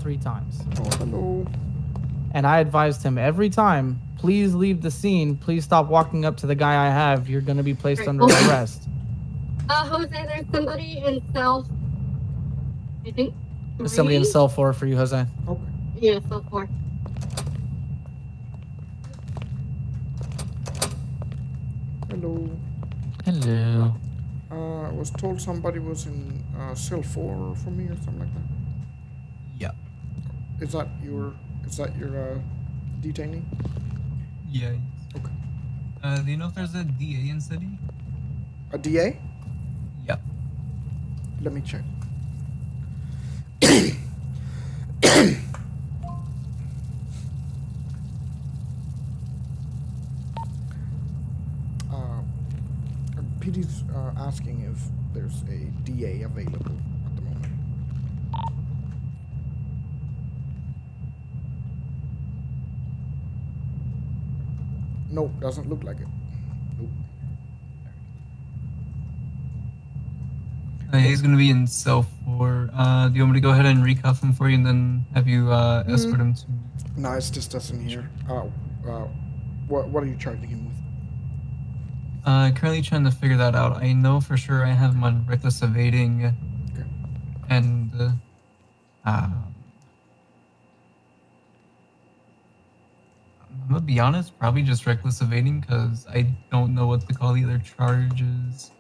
3 times. Oh, hello. And I advised him every time, please leave the scene. Please stop walking up to the guy I have. You're going to be placed under arrest. Jose, there's somebody in cell, I think. There's somebody in cell 4 for you, Jose. Okay. Yeah, cell 4. Hello. Hello. I was told somebody was in cell 4 for me or something like that. Yeah. Is that your detainee? Yeah. Okay. Do you know if there's a DA in city? A DA? Yeah. Let me check. PD's asking if there's a DA available at the moment. No, doesn't look like it. Nope. He's gonna be in cell 4. Do you want me to go ahead and recuff him for you and then have you escort him to? No, it's just us in here. What are you charging him with? Currently trying to figure that out. I know for sure I have him on reckless evading. Okay. And I'm gonna be honest, probably just reckless evading because I don't know what to call the other charges.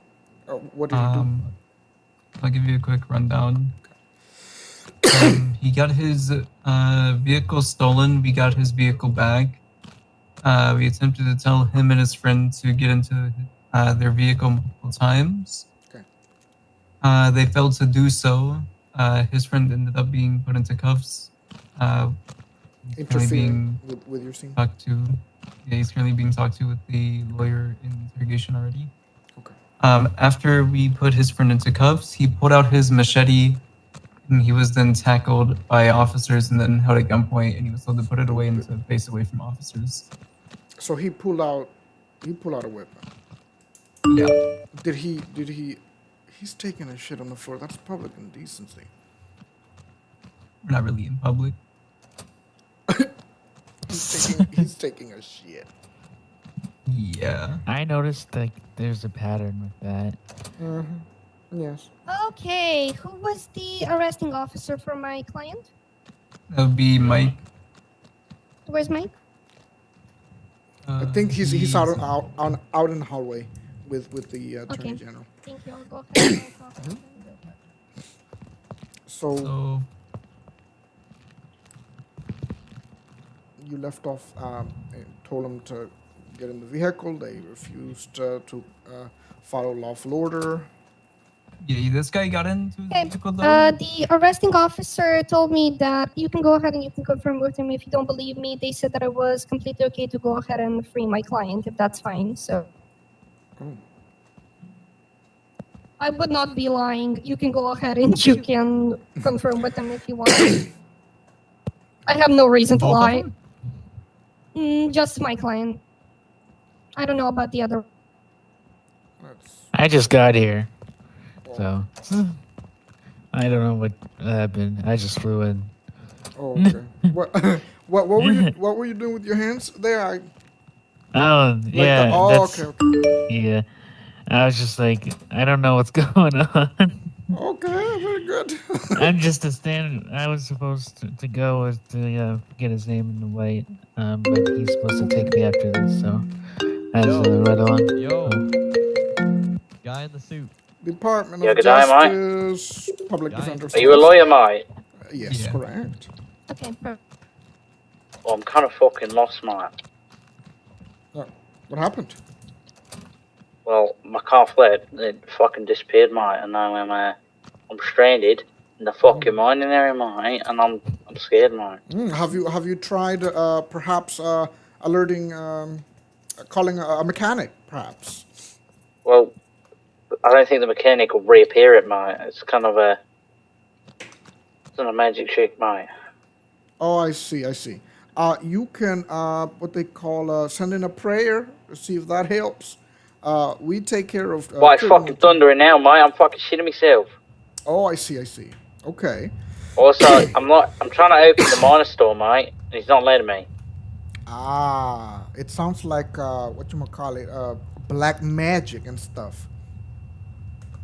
What did he do? I'll give you a quick rundown. He got his vehicle stolen. We got his vehicle back. We attempted to tell him and his friend to get into their vehicle multiple times. Okay. They failed to do so. His friend ended up being put into cuffs. Interfering with your scene? Talked to. Yeah, he's currently being talked to with the lawyer in interrogation already. Okay. After we put his friend into cuffs, he pulled out his machete, and he was then tackled by officers and then held at gunpoint, and he was told to put it away and to face away from officers. So he pulled out a weapon. Yeah. Did he he's taking a shit on the floor. That's public indecency. We're not really in public. He's taking a shit. Yeah. I noticed like there's a pattern with that. Yes. Okay, who was the arresting officer for my client? That would be Mike. Where's Mike? I think he's out in the hallway with the attorney general. Thank you. I'll go ahead and talk to him. So you left off and told them to get in the vehicle. They refused to follow lawful order. Yeah, this guy got into the vehicle though. The arresting officer told me that you can go ahead and you can confirm with him if you don't believe me. They said that it was completely okay to go ahead and free my client if that's fine. So I would not be lying. You can go ahead and you can confirm with them if you want. I have no reason to lie. Just my client. I don't know about the other. I just got here, so I don't know what happened. I just flew in. Oh, okay. what were you doing with your hands there? Okay. Yeah, I was just like, I don't know what's going on. Okay, very good. I'm just a stand. I was supposed to go to get his name in the white, but he's supposed to take me after this, so I just right along. Yo, guy in the suit. Department Yeah, of good day, Justice, Public Defender. Are you a lawyer, mate? Yes, correct. Okay, perfect. Well, I'm kind of fucking lost, mate. What happened? Well, my car fled. It fucking disappeared, mate, and now I'm stranded in the fucking mining area, mate, and I'm scared, mate. Have you tried perhaps alerting, calling a mechanic, perhaps? Well, I don't think the mechanic will reappear it, mate. It's kind of a magic trick, mate. Oh, I see. You can what they call send in a prayer to see if that helps. We take care of. Well, it's fucking thundering now, mate. I'm fucking shitting myself. Oh, I see. Okay. Also, I'm trying to open the minor store, mate, and he's not letting me. Ah, it sounds like what you call it, black magic and stuff.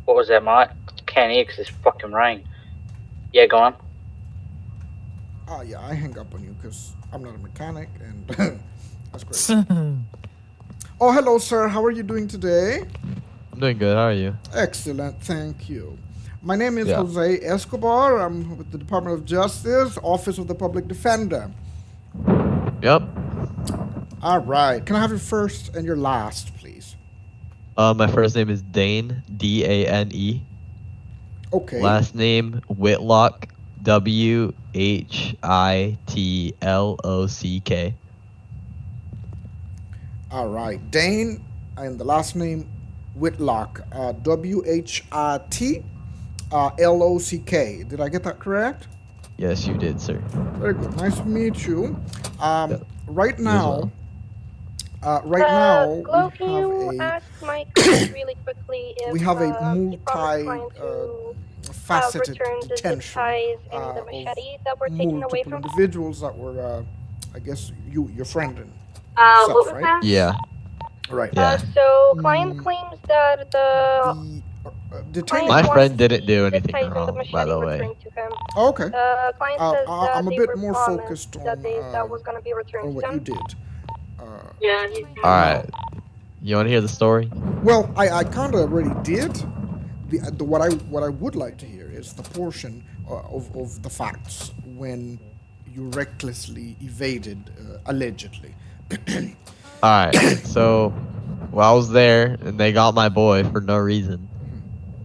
What was that, mate? Can't hear because it's fucking rain. Yeah, go on. Oh yeah, I hang up on you because I'm not a mechanic, and that's great. Oh, hello, sir. How are you doing today? I'm doing good. How are you? Excellent, thank you. My name is Yeah. Jose Escobar. I'm with the Department of Justice, Office of the Public Defender. Yep. All right. Can I have your first and your last, please? My first name is Dane, Dane. Okay. Last name Whitlock, Whitlock. All right. Dane, and the last name Whitlock, Whitlock. Did I get that correct? Yes, you did, sir. Very good. Nice to meet you. Yep. Right You as now, well. Glo, can you we have ask my client really quickly if we have a he promised client to faceted return the zip detention ties and the of machete that were taken away multiple from him? individuals that were, I guess, your friend and What yourself, was right? that? Yeah. Right. Yeah. So client claims that the The detainee. My client friend wants didn't do the zip anything ties and the wrong, by machete the way. returned to him. Oh, okay. The client says that I'm a they bit were more promised focused on that was going to be returned on to what you them. did. Yeah. All right. You want to hear the story? Well, I kind of already did. What I would like to hear is the portion of the facts when you recklessly evaded, allegedly. All right. So, well, I was there, and they got my boy for no reason.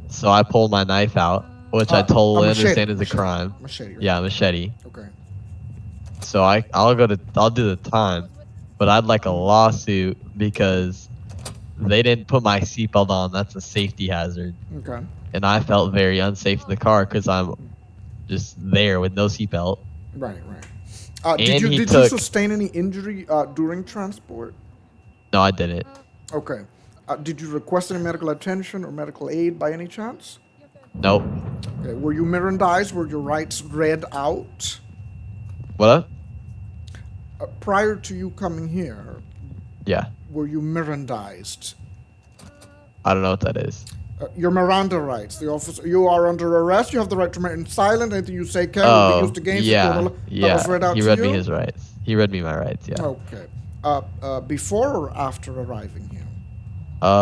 So I pulled my knife out, which I A totally machete, understand is a machete. crime. Machete. Right? Yeah, machete. Okay. So I'll do the time, but I'd like a lawsuit because they didn't put my seatbelt on. That's a safety hazard, Okay. and I felt very unsafe in the car because I'm just there with no seatbelt. Right. Right. And Did you he you took- sustain any injury during transport? No, I didn't. Okay. Did you request any medical attention or medical aid by any chance? Nope. Okay. Were you Mirandized? Were your rights read out? What up? Prior to you coming here, Yeah. were you Mirandized? I don't know what that is. Your Miranda rights. The officer, you are under arrest. You have the right to remain silent. Anything you say can will be used against you. yeah. That was read out He to read you? me his rights. He read me my rights. Yeah. Okay. Before or after arriving here?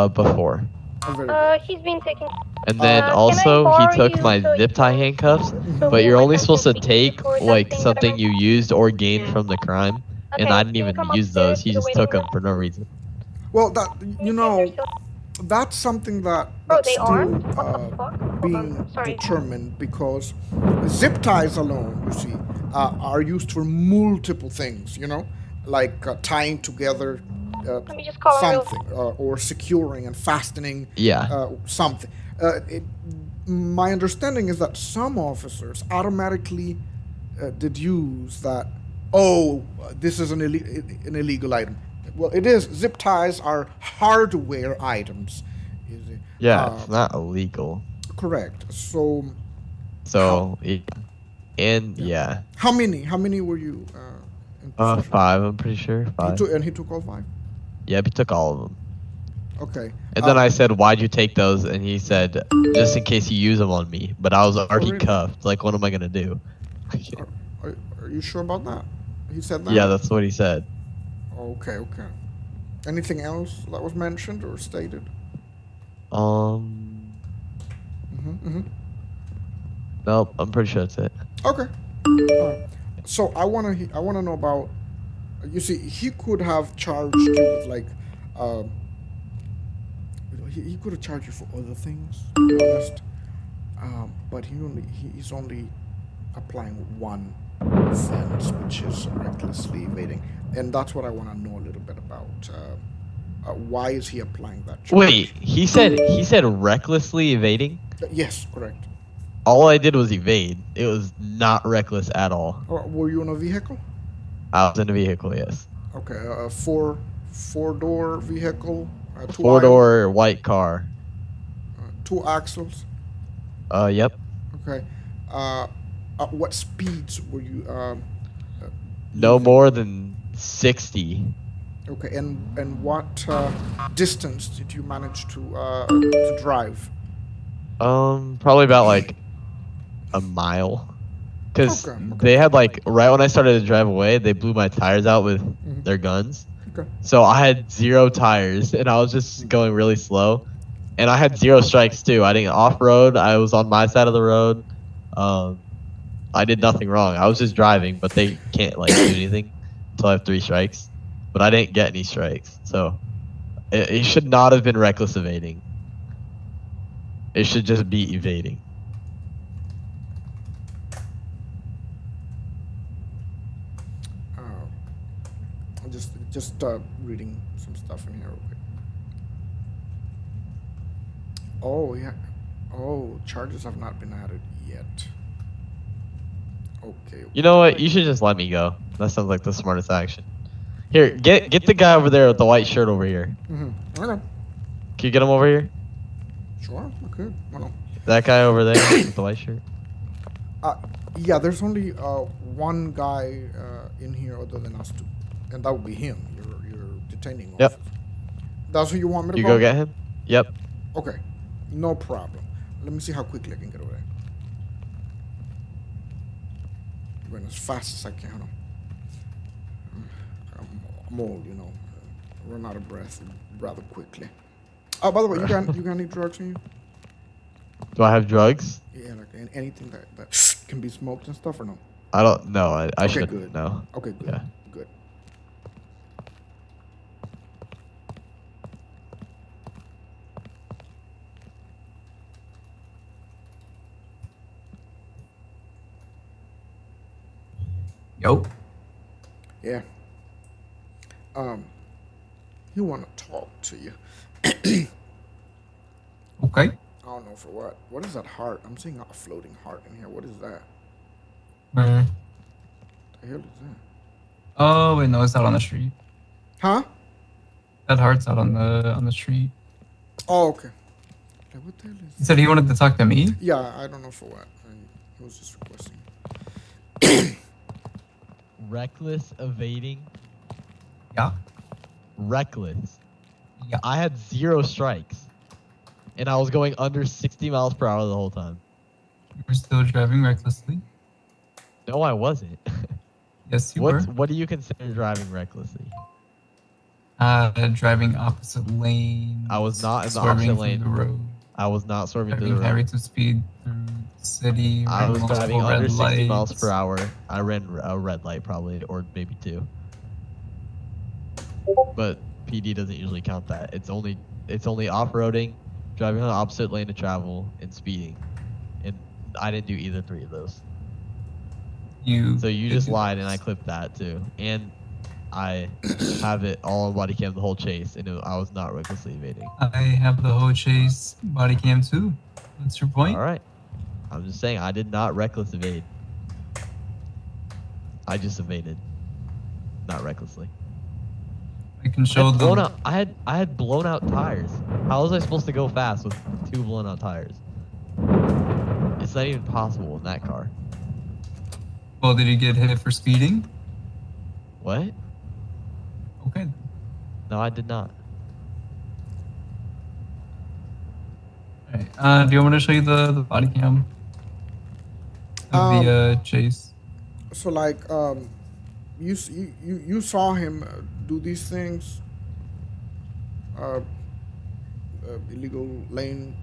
Before. Oh, very good. He's been taken. And then Can I also borrow he took you my so you zip tie can- handcuffs, so but you're I only can supposed to speak to you take for that like thing that I something you mentioned? used or gained from the crime, and Okay, I didn't can you even come use upstairs those. to He the just waiting took them room? for no reason. Well, you know, You're still- that's something that's they still aren't? What the fuck? Hold being on, sorry. determined because zip ties alone, you see, are used for multiple things. You know, like tying together Let me just call him real- something or securing and fastening Yeah. something. My understanding is that some officers automatically deduce that, this is an illegal item. Well, it is. Zip ties are hardware items. Yeah, it's not illegal. Correct. So, Yeah. how many were you? In possession? 5. I'm pretty sure 5. He took all 5. Yep, he took all of them. Okay. And then I said, "Why'd you take those?" And he said, "Just in case you use them on me." But I was already really? cuffed. Like, what am I gonna do? Are you sure about that? He said that. Yeah, that's what he said. Okay. Okay. Anything else that was mentioned or stated? Nope. I'm pretty sure that's it. Okay. So I wanna know about. You see, he could have charged you with like, he could have charged you for other things, to be honest. But he's only applying one offense, which is recklessly evading, and that's what I want to know a little bit about. Why is he applying that charge? Wait, he said recklessly evading. Yes, correct. All I did was evade. It was not reckless at all. Were you in a vehicle? I was in a vehicle, yes. Okay, a four-door vehicle. 4-door white car. 2 axles. Yep. Okay. What speeds were you? No using? more than 60. Okay, and what distance did you manage to drive? Probably about like a mile. Because Okay. they had like, right when I started to drive away, they blew my tires out with their guns. Okay. So I had 0 tires and I was just going really slow. And I had 0 strikes too. I didn't off road. I was on my side of the road. I did nothing wrong. I was just driving, but they can't like do anything until I have 3 strikes. But I didn't get any strikes, so it should not have been reckless evading. It should just be evading. I'm just reading some stuff in here. Okay. Oh yeah. Oh, charges have not been added yet. Okay. You know what? You should just let me go. That sounds like the smartest action. Here, get the guy over there with the white shirt over here. Okay. Can you get him over here? Sure. Okay. Well, That guy over there with the white shirt. yeah. There's only one guy in here other than us two, and that would be him. You're detaining. Yep. Officer. That's who you want me to You go? go get him? Yep. Okay. No problem. Let me see how quickly I can get over there. Going as fast as I can. I'm old, you know. Run out of breath rather quickly. Oh, by the way, you got any drugs in you? Do I have drugs? Yeah, like anything that can be smoked and stuff, or no? I don't know. I Okay, shouldn't good. know. Okay, good. Yeah. Good. Yo. Yeah. He want to talk to you. Okay. I don't know for what. What is that heart? I'm seeing a floating heart in here. What is that? Where? The hell is that? Oh wait, no, it's out on the street. Huh? That heart's out on the street. Oh, okay. Like, what the hell is He said he wanted to talk to me. Yeah, I don't know for what. He was just requesting. Reckless evading. Yeah. Reckless. Yeah. I had 0 strikes. And I was going under 60 miles per hour the whole time. You were still driving recklessly. No, I wasn't. Yes, you were. What do you consider driving recklessly? Driving opposite lane. I was not in the swerving opposite through lane. The road. I was not swerving through Driving the high road. rates of speed through the city. I running was multiple driving red under 60 miles lights. per hour. I ran a red light probably, or maybe 2. But PD doesn't usually count that. It's only off-roading, driving on the opposite lane of travel, and speeding. And I didn't do either 3 of those. So you did just do lied, those. and I clipped that too. And I have it all on body cam the whole chase, and I was not recklessly evading. I have the whole chase body cam too. What's your point? All right. I'm just saying I did not reckless evade. I just evaded, not recklessly. I can show them. I had blown out tires. How was I supposed to go fast with 2 blown out tires? It's not even possible in that car. Well, did you get hit for speeding? What? Okay. No, I did not. Alright. Do you want me to show you the body cam of the chase? So like, you saw him do these things, illegal lane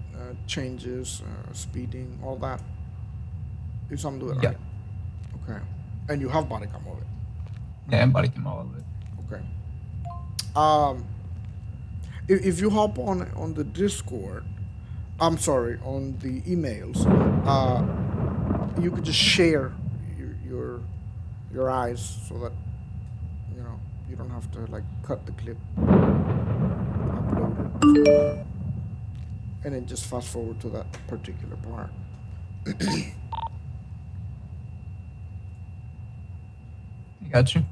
changes, speeding, all that. You saw him do it, right? Yeah. Okay. And you have body cam of it. Yeah, and body cam all of it. Okay. If you hop on the Discord, I'm sorry, on the emails, you could just share your eyes so that you don't have to like cut the clip, upload it, and then just fast forward to that particular part. I got you.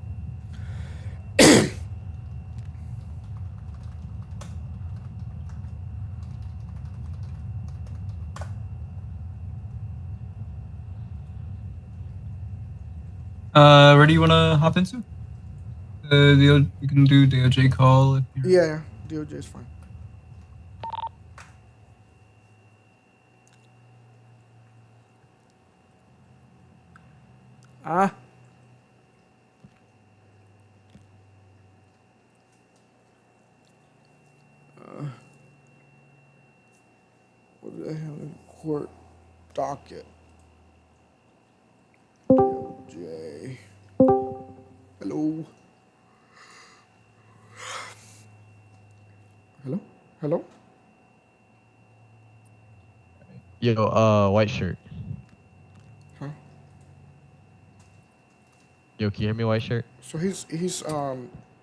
Where do you want to hop into? You can do DOJ call if you're... Yeah, DOJ is fine. Ah. What the hell is court docket? DOJ. Hello. Hello? Hello? Yo, white shirt. Huh? Yo, can you hear me, white shirt? So he's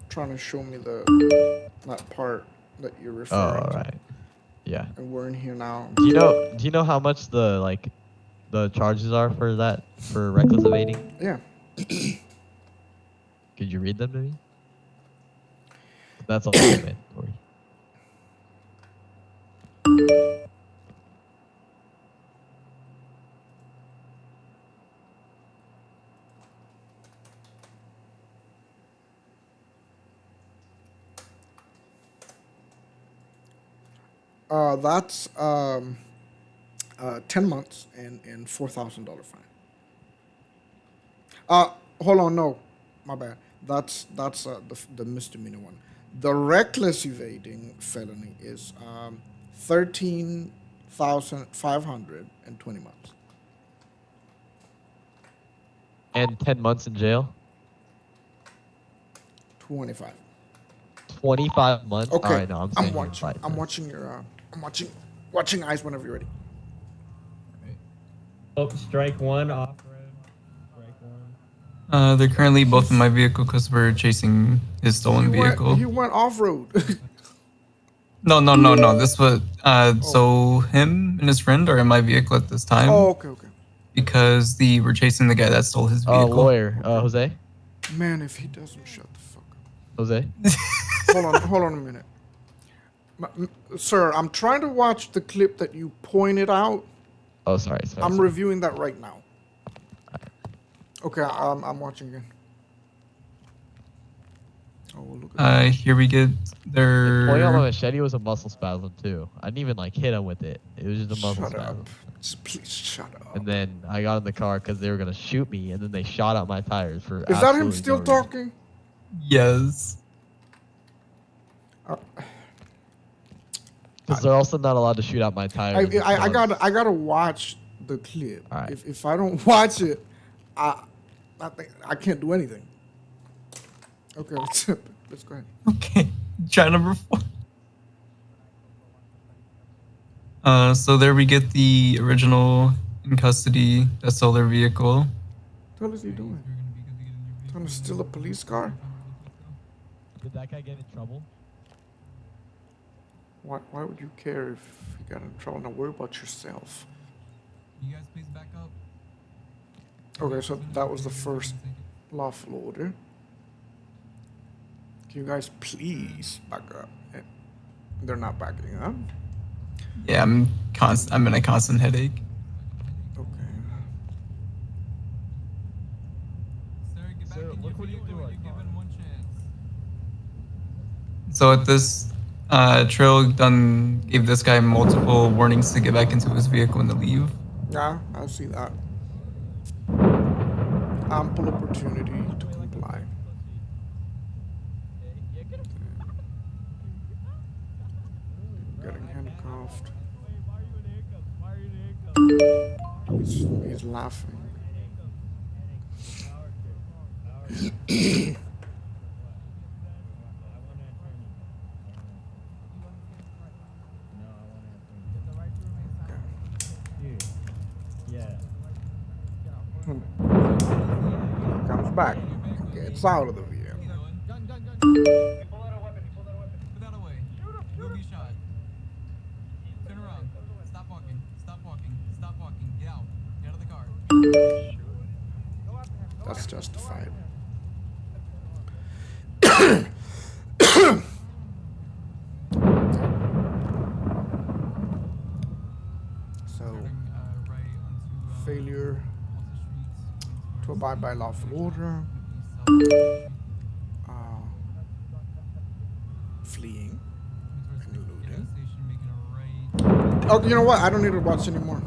trying to show me that part that you're Oh, referring to. right. Yeah. And we're in here now. Do you know how much the charges are for that, for reckless evading? Yeah. Could you read them to me? That's all mandatory. That's 10 months and $4,000 fine. Hold on, no, my bad. That's the misdemeanor one. The reckless evading felony is 13,520 months. And 10 months in jail? 25. 25 months? Okay, All right, no, I'm saying watching. 5 I'm months. watching your. I'm watching eyes whenever you're ready. Oh, strike one off road. Strike one. They're currently both in my vehicle because we're chasing his stolen vehicle. He went off road. No. This was so him and his friend are in my vehicle at this time. Oh, okay. Because we're chasing the guy that stole his vehicle. Lawyer, Jose? Man, if he doesn't shut the fuck up. Jose? Hold on a minute. Sir, I'm trying to watch the clip that you pointed out. Oh, sorry. I'm reviewing that right now. Okay, I'm watching again. Oh, look at that. Here we get their... Pointing out my machete was a muscle spasm, too. I didn't even, hit him with it. It was just a muscle Shut spasm. up. Just please shut up. And then I got in the car because they were going to shoot me, and then they shot out my tires for Is that him absolutely still no reason. talking? Yes. Because they're also not allowed to shoot out my tires. I gotta watch the clip. All right. If I don't watch it, I think I can't do anything. Okay, let's go ahead. Okay. Try number 4. So there we get the original in custody that stole their vehicle. What the hell is he doing? Trying to steal a police car? Did that guy get in trouble? Why would you care if you got in trouble? Now worry about yourself. You guys please back up. Okay, so that was the first lawful order. Can you guys please back up? They're not backing up. Yeah, I'm in a constant headache. Okay. Sir, look what you doing. So at this, Trill gave this guy multiple warnings to get back into his vehicle and to leave. Yeah, I see that. Ample opportunity to comply. Getting handcuffed. He's laughing. Comes back. Gets out of the vehicle. Pull that away. You'll be shot. Turn around. Stop walking. Get out of the car. That's justified. So, failure to abide by lawful order. Fleeing. And looting. Oh, you know what? I don't need to watch anymore.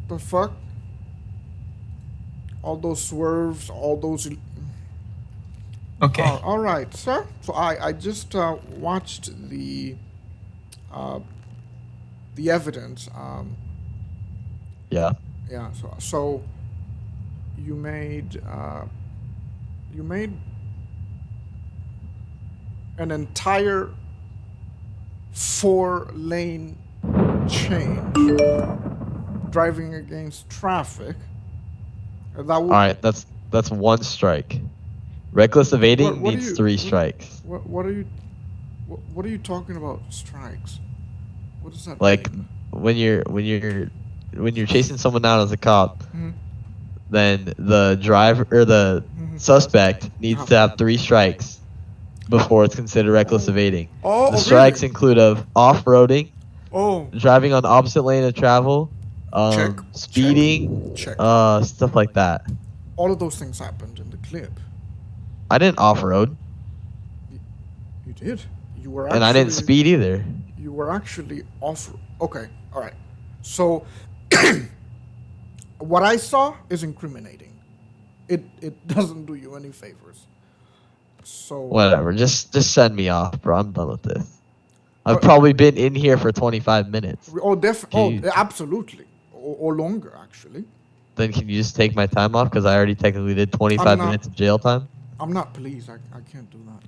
The fuck? All those swerves, all those... Okay. all right, sir. So I just watched the evidence. Yeah. Yeah. So you made an entire 4-lane change driving against traffic. That would, All right, that's 1 strike. Reckless evading What needs 3 strikes. What are you talking about? Strikes? What does that Like mean? when you're chasing someone down as a cop, then the driver or the suspect needs to have 3 strikes before it's considered reckless evading. The strikes really? include of off-roading, Oh, driving on the opposite lane of travel, Check. speeding, Check. stuff like that. all of those things happened in the clip. I didn't off-road, You did. You were and I didn't speed either. You were actually off. Okay, all right. So what I saw is incriminating. It doesn't do you any favors. So Whatever, just send me off, bro. I'm done with this. I've But- probably been in here for 25 minutes. Oh, absolutely, or longer actually. Then can you just take my time off? Because I already technically did 25 I'm not- minutes of jail time. I'm not police. I can't do that.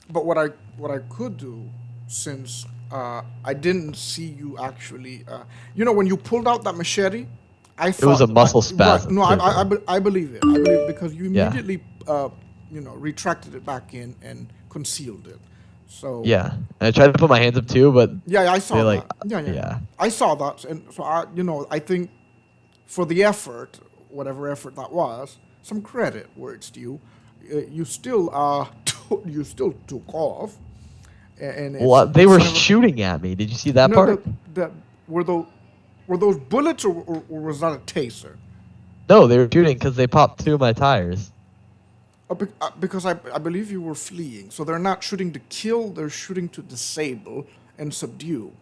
But what I could do, since I didn't see you actually, when you pulled out that machete, I thought was a muscle spasm, Right, no, too, I believe it. I believe because you Yeah. immediately, retracted it back in and concealed it. So Yeah, and I tried to put my hands up too, but yeah, I saw they're that. like, Yeah. I saw that, and so I think for the effort, whatever effort that was, some credit where it's due. You still you still took off, and it's- well, they it's were never- shooting at me. Did you see that No, part? were those bullets or was that a taser? No, they were shooting because they popped 2 of my tires. Because I believe you were fleeing, so they're not shooting to kill; they're shooting to disable and subdue.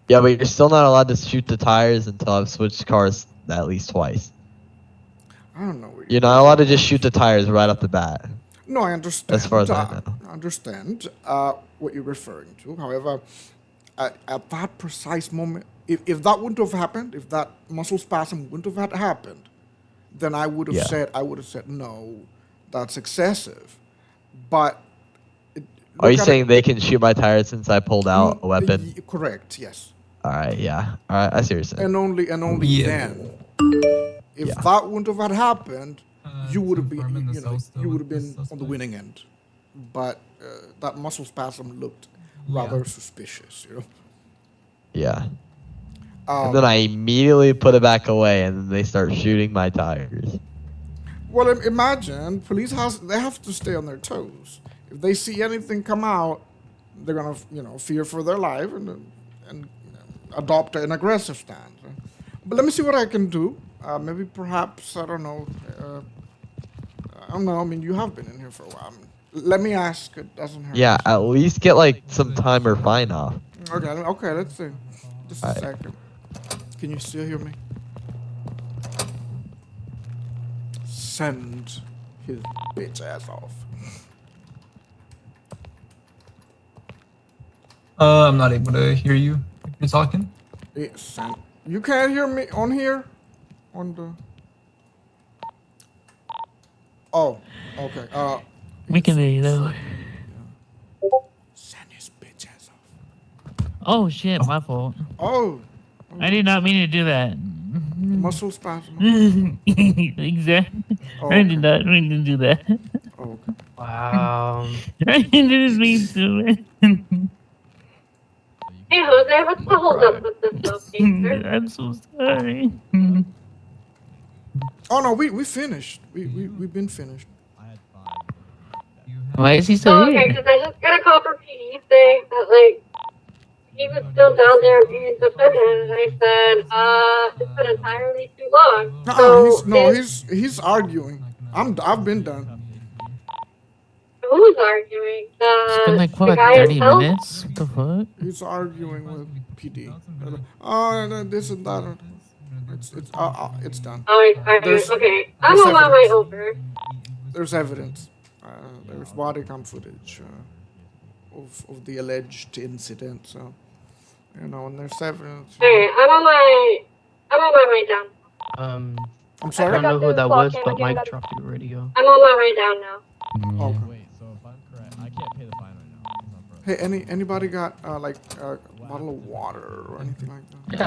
Yeah, but you're still not allowed to shoot the tires until I've switched cars at least twice. I don't know. Where You're not allowed to just shoot the tires right off the bat. No, I understand. As far as I know. I understand what you're referring to. However, at that precise moment, if that wouldn't have happened, if that muscle spasm wouldn't have happened, then I would have said no, that's excessive. But Are you saying they can shoot my tires since I pulled out a weapon? Correct. Yes. All right, yeah. All right, I see what you're saying. And only Yeah. then. If Yeah. that wouldn't have happened, you would have been, confirming the cell still you would have with been the on the suspect? winning end. But that muscle spasm looked rather suspicious, Yeah. And then I immediately put it back away, and then they start shooting my tires. Well, imagine police they have to stay on their toes. If they see anything come out, they're gonna fear for their life and adopt an aggressive stance. But let me see what I can do. Maybe perhaps I don't know. I don't know. I mean, you have been in here for a while. Let me ask. It doesn't hurt. Yeah, at least get like some time or fine off. Okay. Let's see. Just a Alright. second. Can you still hear me? Send his bitch ass off. I'm not able to hear you if you're talking. Send. You can't hear me on here? On the... Oh, okay. We can hear you though. Send his bitch ass off. Oh shit, my fault. Oh, I did not mean to do that. muscle spasm. Exactly. Oh, I did not mean to do that. Oh, okay. Wow. I didn't mean to. Hey Jose, what's the hold up with this update? I'm so sorry. Oh no, we finished. We've been finished. Why is he still Oh, okay, here? because I just got a call from PD saying that, like, he was still down there being defended, and I said, it's been entirely too long. He's arguing. I've been done. Who's arguing? It's been like The what, guy 30 himself? minutes? What the fuck? He's arguing with PD. Oh, no, this and that. It's done. Oh, he's arguing. There's- Okay, I'm there's on my way evidence. over. There's evidence. There's body cam footage of the alleged incident. So, and there's evidence. Okay, I'm on my way down. I'm I sorry. don't know who that was, but Mike dropped your radio. I'm on my way down now. Okay. Wait, so if I'm correct, I can't pay the fine right now. 'cause I'm broke. Hey, anybody got like a bottle of water or anything like that?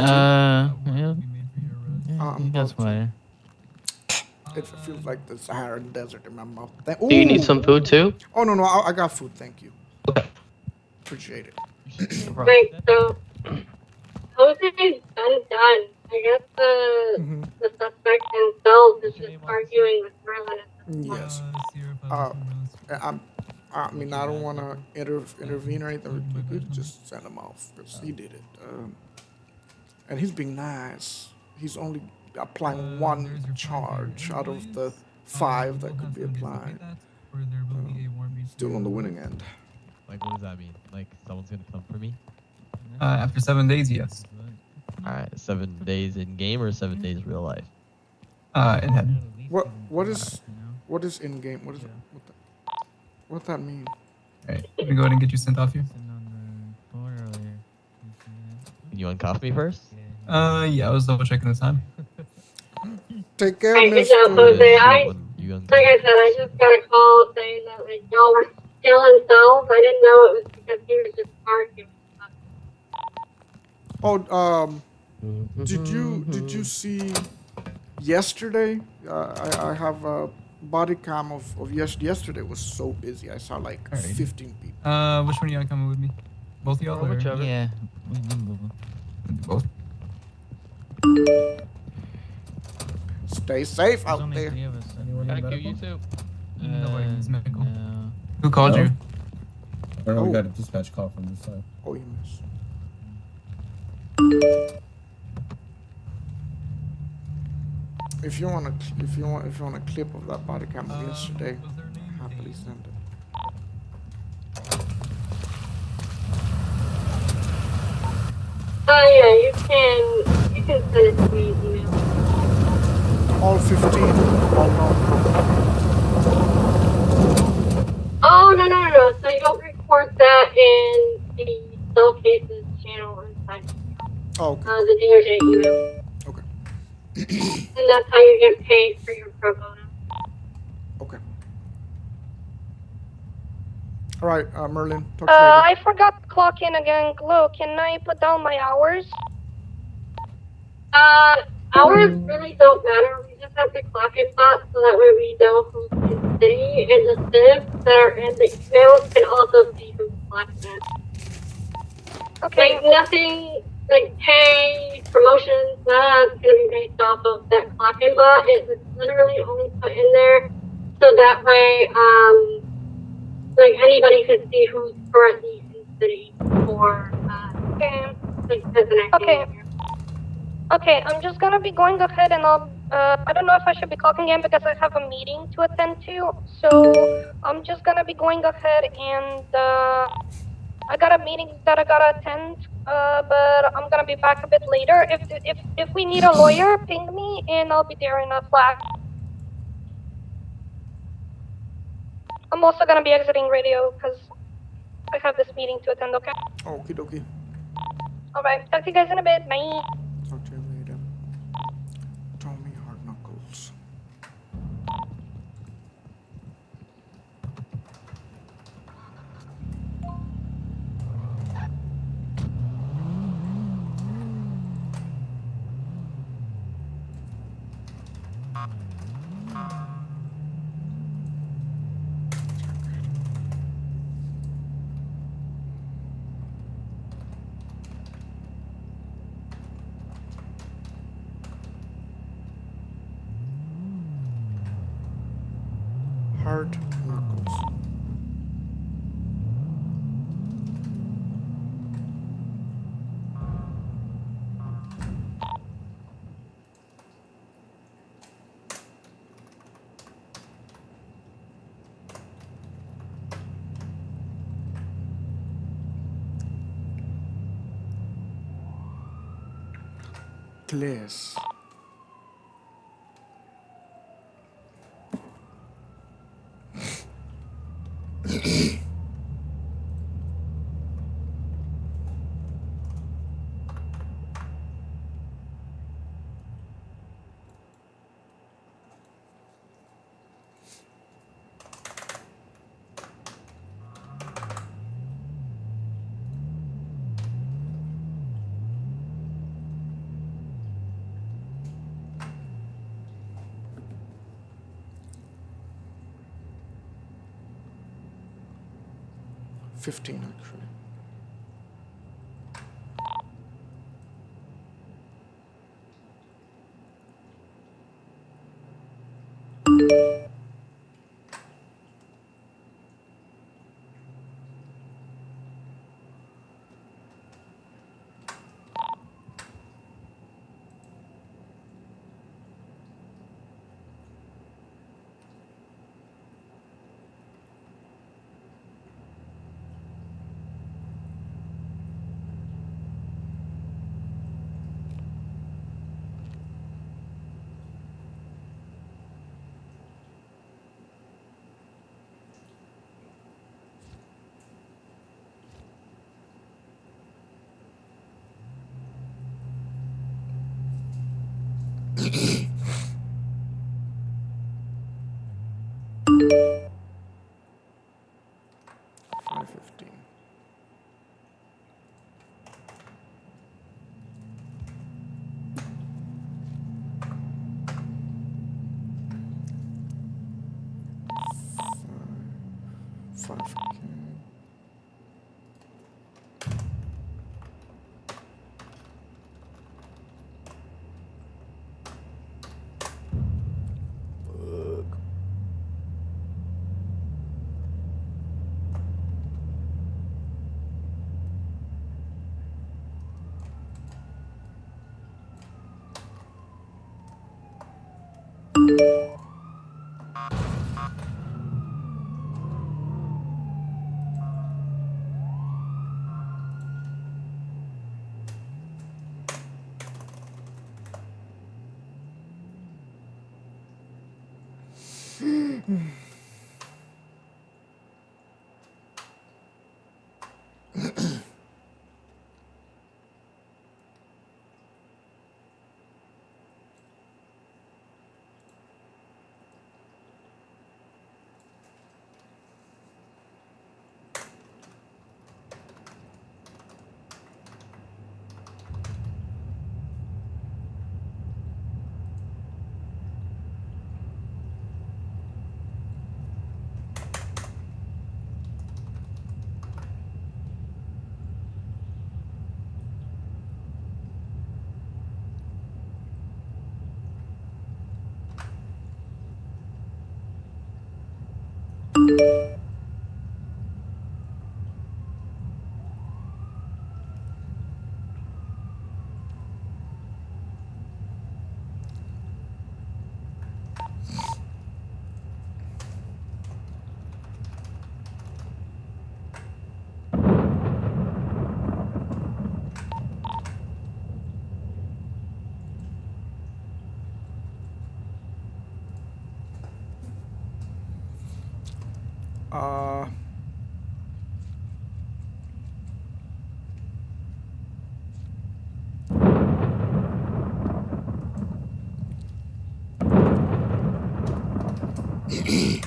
Yeah, I'm that's about why. It feels like the Saharan desert in my mouth. Do you need some food too? Oh no, I got food. Thank you. Appreciate it. Wait, so Jose's been done. I guess the suspect himself is just arguing with Merlin at this point. Yes. I mean, I don't want to intervene or anything. We could just send him off because he did it. And he's being nice. He's only applying one charge out of the 5 that could be applied. Still on the winning end. Like, what does that mean? Like, someone's gonna come for me? After 7 days, yes. Alright, 7 days in game or 7 days real life? In head. What is in game? What that mean? Alright, let me go ahead and get you sent off here. Can you uncuff me first? Yeah, I was double checking the time. Take care, Hey, good Miss. job, Jose. You Like I said, I just got a call saying that like y'all were still in cells. I didn't know it was because he was just arguing. Oh, did you see yesterday? I have a body cam of yesterday was so busy. I saw like Alrighty. 15 people. Which one of y'all coming with me? Both of y'all? Or? whichever. Yeah. Both. Stay safe out there. Anyone Thank need you, medical? you too. No worries, medical. No. Who called No. you? Or no, we Oh. got a dispatch call from this side. Oh, you miss. If you want a clip of that body cam of yesterday, Was their name happily Dave? send it. Oh yeah, you can send it to me in email. All 15. All no. Oh no. So you don't report that in the cell cases channel inside Oh, okay. the DOJ email. Okay. And that's how you get paid for your pro bono. Okay. All right, Merlin. Talk to you later. I forgot to clock in again. Glow, can I put down my hours? Hours really don't matter. We just have to clock it spot so that way we know who's in the city, and the civs that are in the emails can also see who's clocked in. Okay. Like nothing, like pay, promotions, that's gonna be based off of that clock-in bot. It's literally only put in there so that way, like anybody can see who's currently in the city for, like as an activity. Okay. Okay, I'm just gonna be going ahead and I don't know if I should be clocking in because I have a meeting to attend to. So I'm just gonna be going ahead and I got a meeting that I gotta attend. But I'm gonna be back a bit later. If we need a lawyer, ping me and I'll be there in a flash. I'm also gonna be exiting radio because I have this meeting to attend. Okay. Okie dokie. All right. Talk to you guys in a bit. Bye. Talk to you later. Tommy Hard Knuckles. Hard Knuckles. Clears. $15 actually. $5.15. Five. Okay. Uh, $35,000.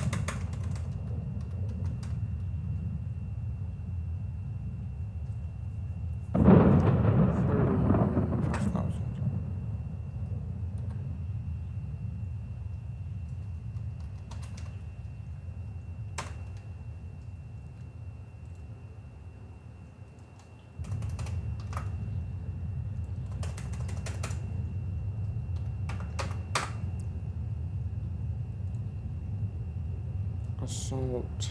Assault.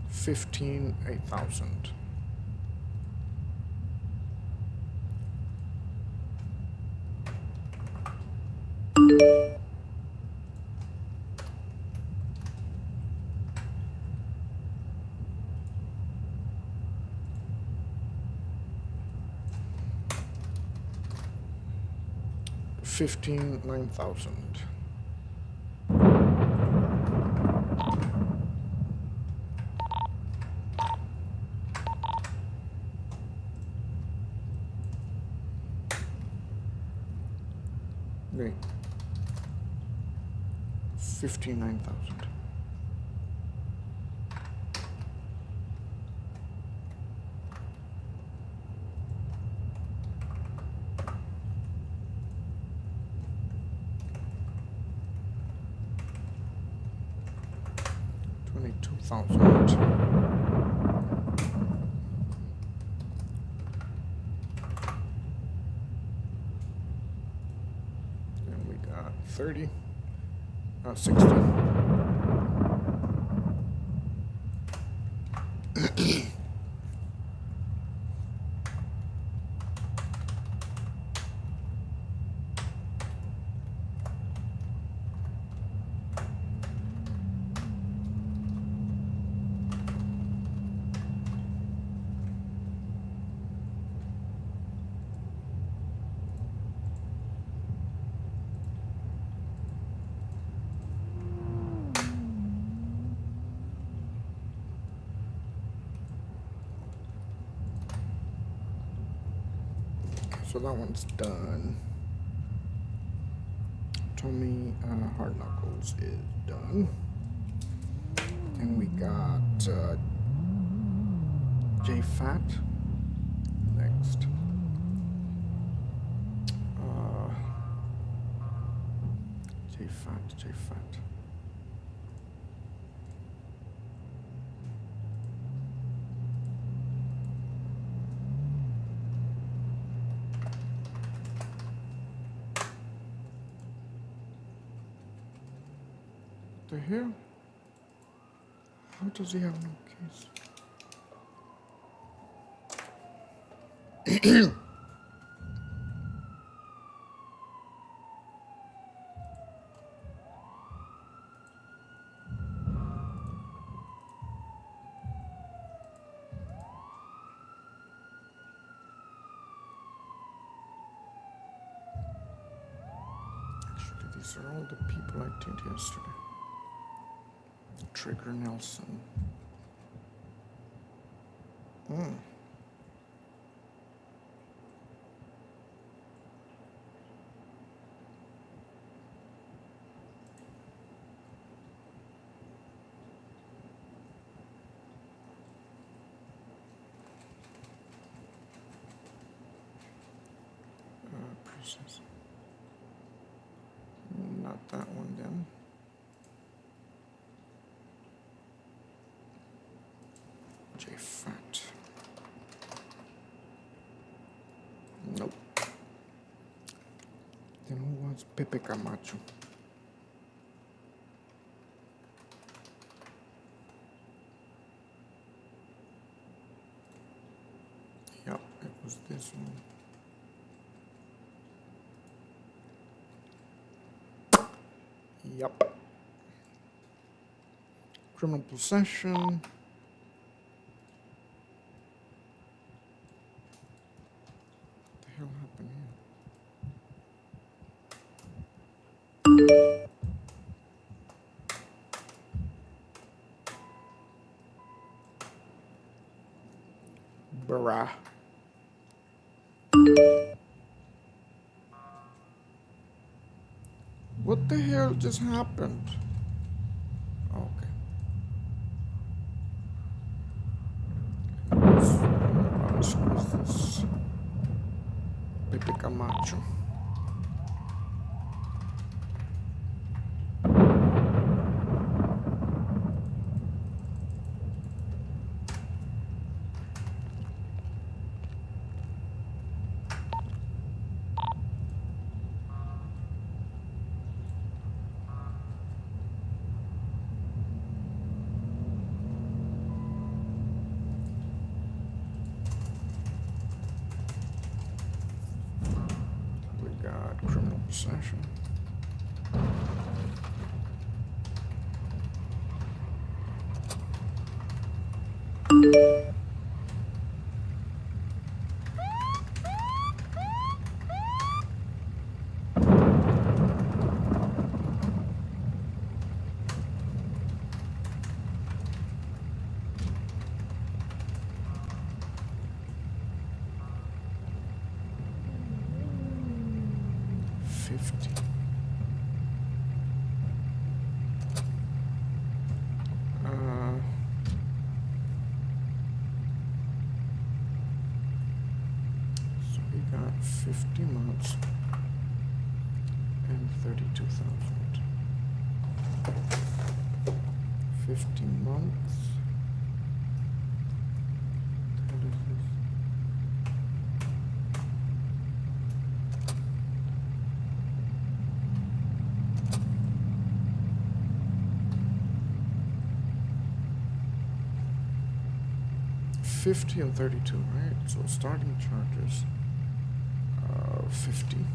$8,000. 9,000. Wait. 59,000. And we got 30. 60. So that one's done. Tommy Hard Knuckles is done. And we got J Fat next. J Fat. The hell? How does he have no case? Actually, these are all the people I did yesterday. Trigger Nelson. Process. Not that one then. J Fat. Nope. Then who was Pepe Camacho? Yep, it was this one. Yep. Criminal possession. What the hell happened here? Bruh. What the hell just happened? Oh, okay. What was this? Pepe Camacho. Criminal possession. 50. So we got 50 months and 32,000. 50 months. What is this? $50 and $32, right? So starting charges, 50.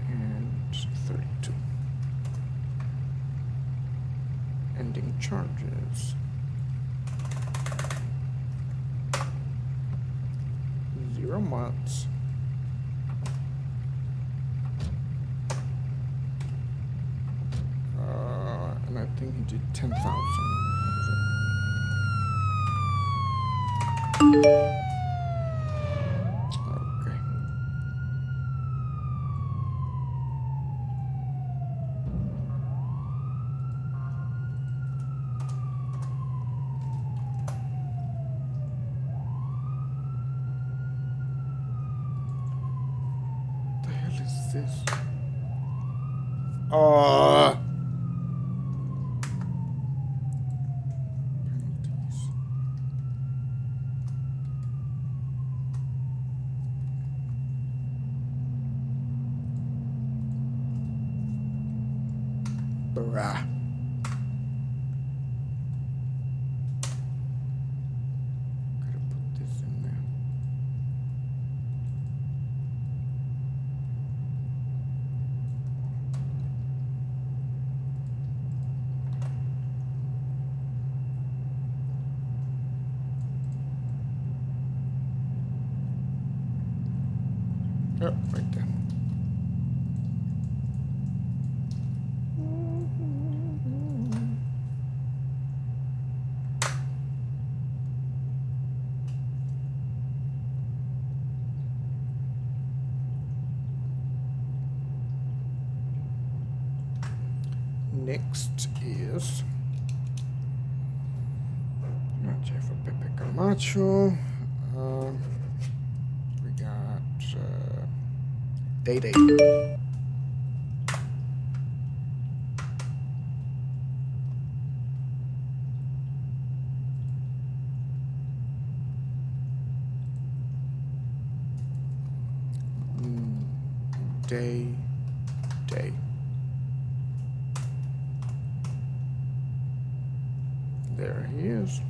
And 32. Ending charges. 0 months. And I think he did 10,000. Okay. What the hell is this? Penalties. Bruh. Gotta put this in there. Yep, right there. Next is Mache for Pepe Camacho. We got Day Day. Day. There he is.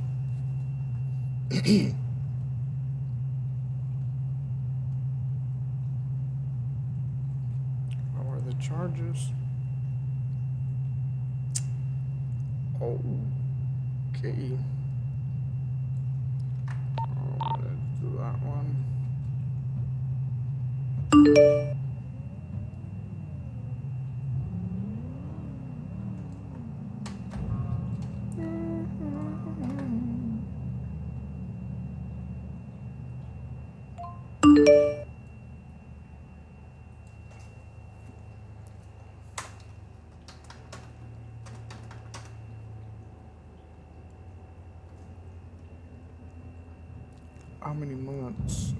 How are the charges? Okay. Let's do that one. How many months?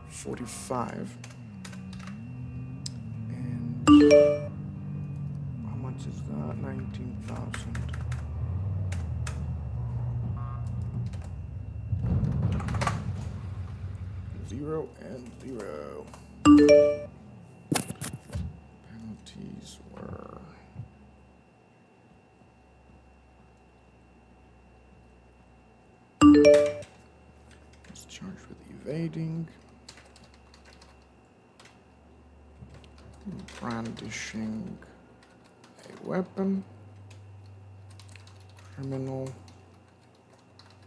45. And how much is that? 19,000. Zero and zero. Penalties were was charged with evading, brandishing a weapon, criminal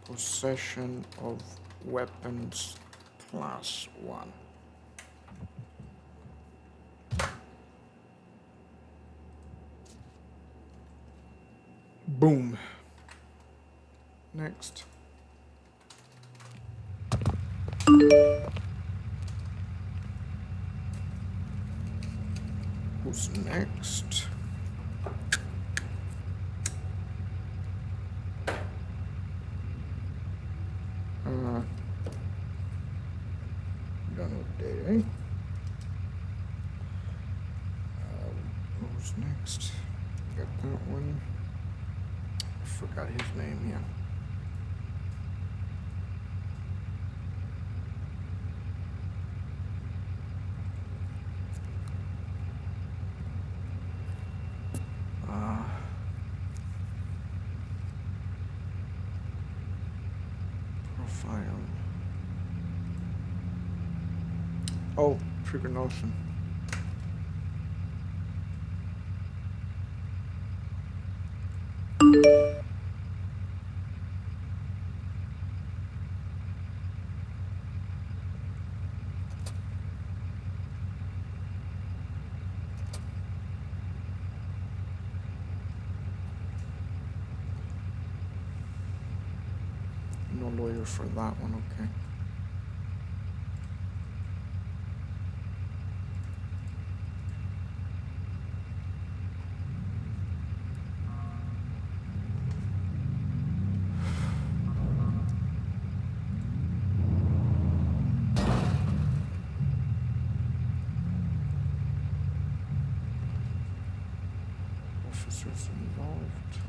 possession of weapons class 1. Boom. Next. Who's next? Done with day. Who's next? Got that one. I forgot his name, yeah. Profile. Oh, Trigger Notion. No lawyer for that one, okay. Officers involved.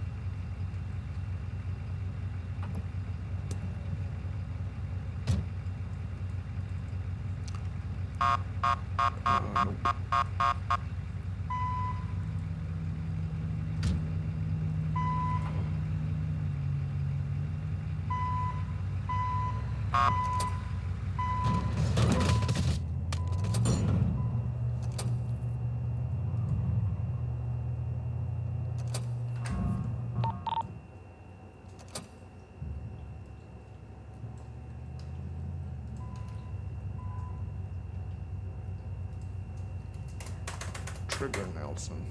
Trigger Nelson.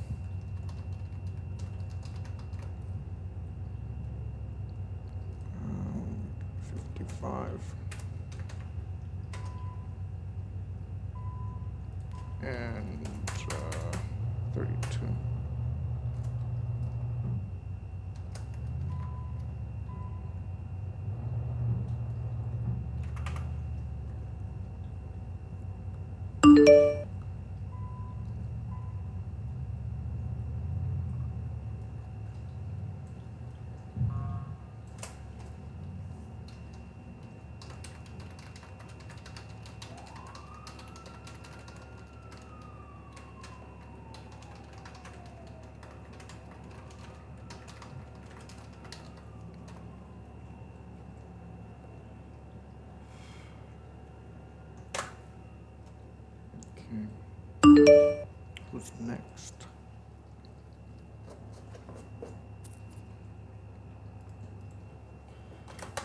Um, 55. And 32. Okay. Who's next?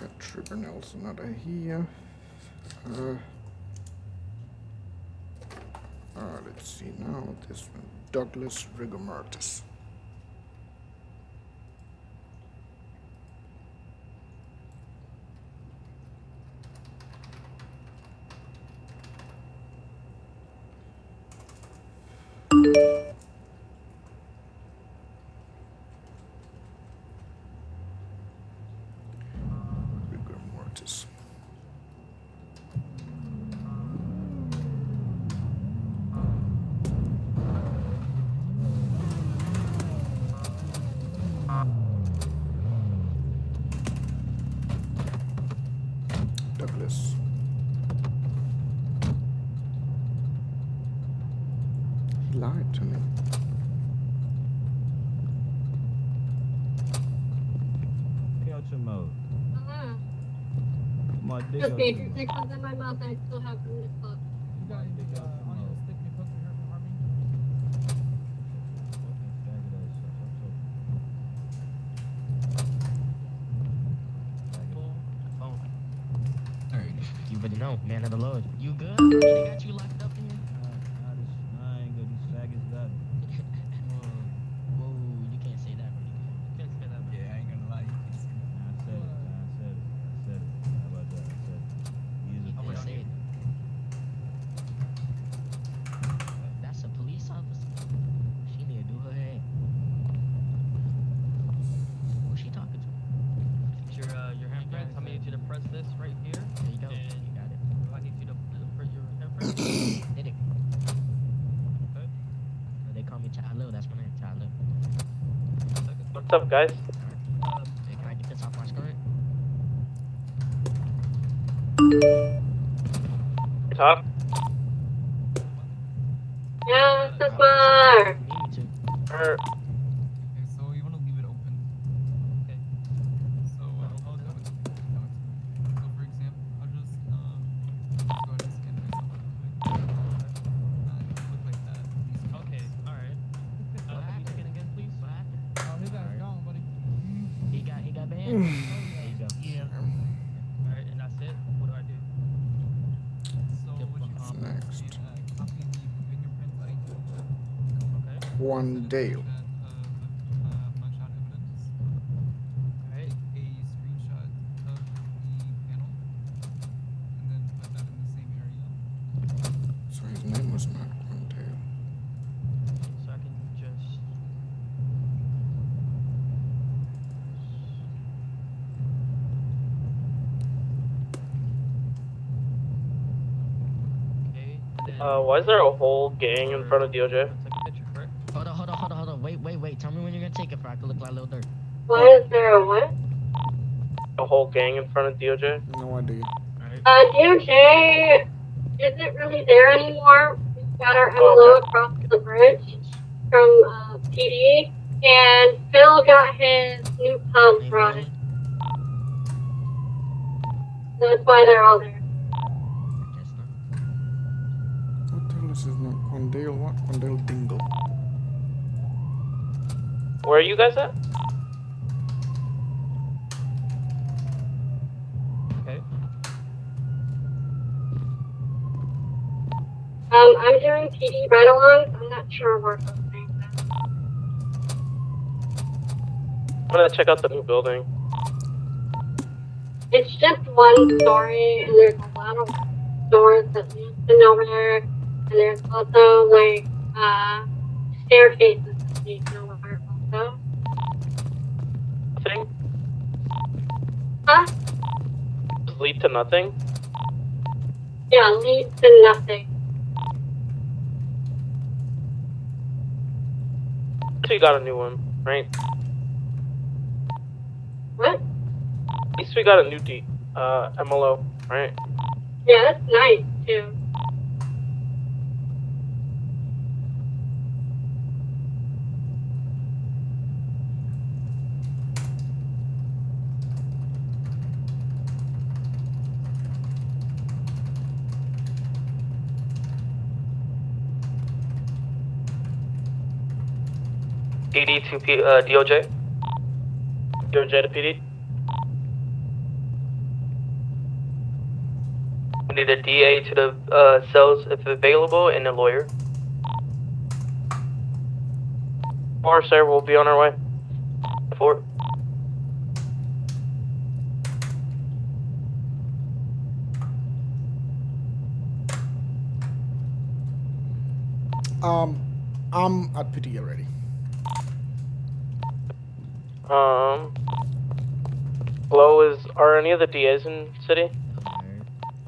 Got Trigger Nelson out of here. Let's see now. This one, Douglas Rigomartis. Rigomartis. Douglas. He lied to me. Get out your mouth. My dick Just out me, your if you mouth. take something in my mouth, I still have room to talk. You got any Dick out your onion mouth. stick me cooking here from Army? Fucking faggot ass shut up. Oh. Alright, you better know, man of the Lord. You good? They got you locked up in here? I ain't good. These faggots got me. Whoa, you can't say that, bro. You can't say that, bro. Yeah, I ain't gonna lie. You can see Nah, I said it. What's up, guys? Hey, can I get this off my skirt? Talk. Yeah, Escobar. Or, Okay, so you want to leave it open. Okay. So I'll go with the down. So for example, I'll just go ahead and scan myself real quick. Look like that. Okay, alright. Can you scan again, please? What happened? Oh, his ass gone, buddy. He got banned? There you go. Yeah. Alright, and that's it? What do I do? So what you What's do next? is copy the fingerprint ID. Okay. One day. Mugshot evidence. Alright. Take a screenshot of the panel and then put that in the same area. So his name was not one day. So I can just... Okay. why is there a whole gang in front of DOJ? Take a picture, correct? Hold on. Wait. Tell me when you're gonna take it for I can look like Lil Durk. Why is there a what? A whole gang in front of DOJ? No idea. DOJ isn't really there anymore. We've got our MLO across the bridge from PD, and Phil got his new pump rotted. That's why they're all there. Guess not. What the hell is his name? Quandale what? Quandale Dingle. Where are you guys at? Okay. I'm doing PD ride-alongs. I'm not sure where those things are. I'm gonna check out the new building. It's just one story, and there's a lot of doors that lead to nowhere, and there's also like staircases that lead nowhere also. Nothing? Huh? Lead to nothing? Yeah, leads to nothing. So you got a new one, right? What? At least we got a new MLO, right? Yeah, that's nice too. DD to DOJ? DOJ to PD? We need a DA to the cells if available and a lawyer. Or sir, we'll be on our way. 4. I'm at PD already. Hello, are any of the DAs in city?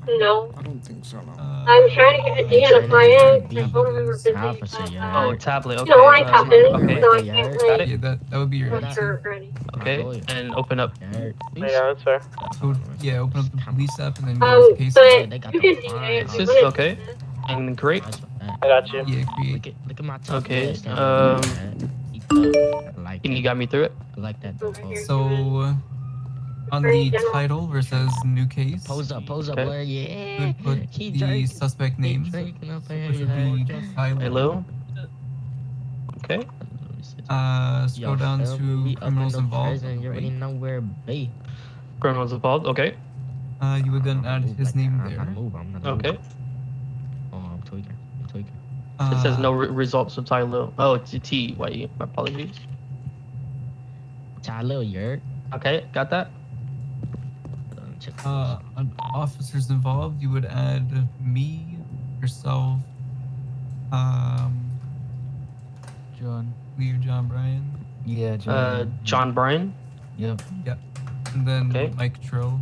No. I don't think so, no. I'm trying to get a D on my end. My phone number busy. Oh, tablet. You know, I happened, okay. so I can't Got like Yeah, that would be your make sure ready. Okay, and open up. Yeah, that's fair. So, yeah, open up the police app and then go to case. But They got you the can fine. DA. This is okay. And great. I got you. Yeah, create. Look at my tough Okay, list down there, man. He tough. I like And you that. got me through it. I like that. Over here. So, on the title where it says new case, Pose up, Okay. boy. you Yeah. would put He the drinking. suspect He names, drinking up which here. would be Tyler. Okay. Scroll down to criminals involved. You already know where be. Criminals involved. Okay. You would then add his name I'm there. not moving. I'm not Okay. moving. Oh, I'm tweaking. It says no results of Tyler. Oh, it's a T. Wait, my apologies. Tyler, you're. Okay, got that. On officers involved, you would add me, yourself, John. John Bryan. Yeah, John. John Bryan. Yep. Yep. And then Okay. Mike Trill.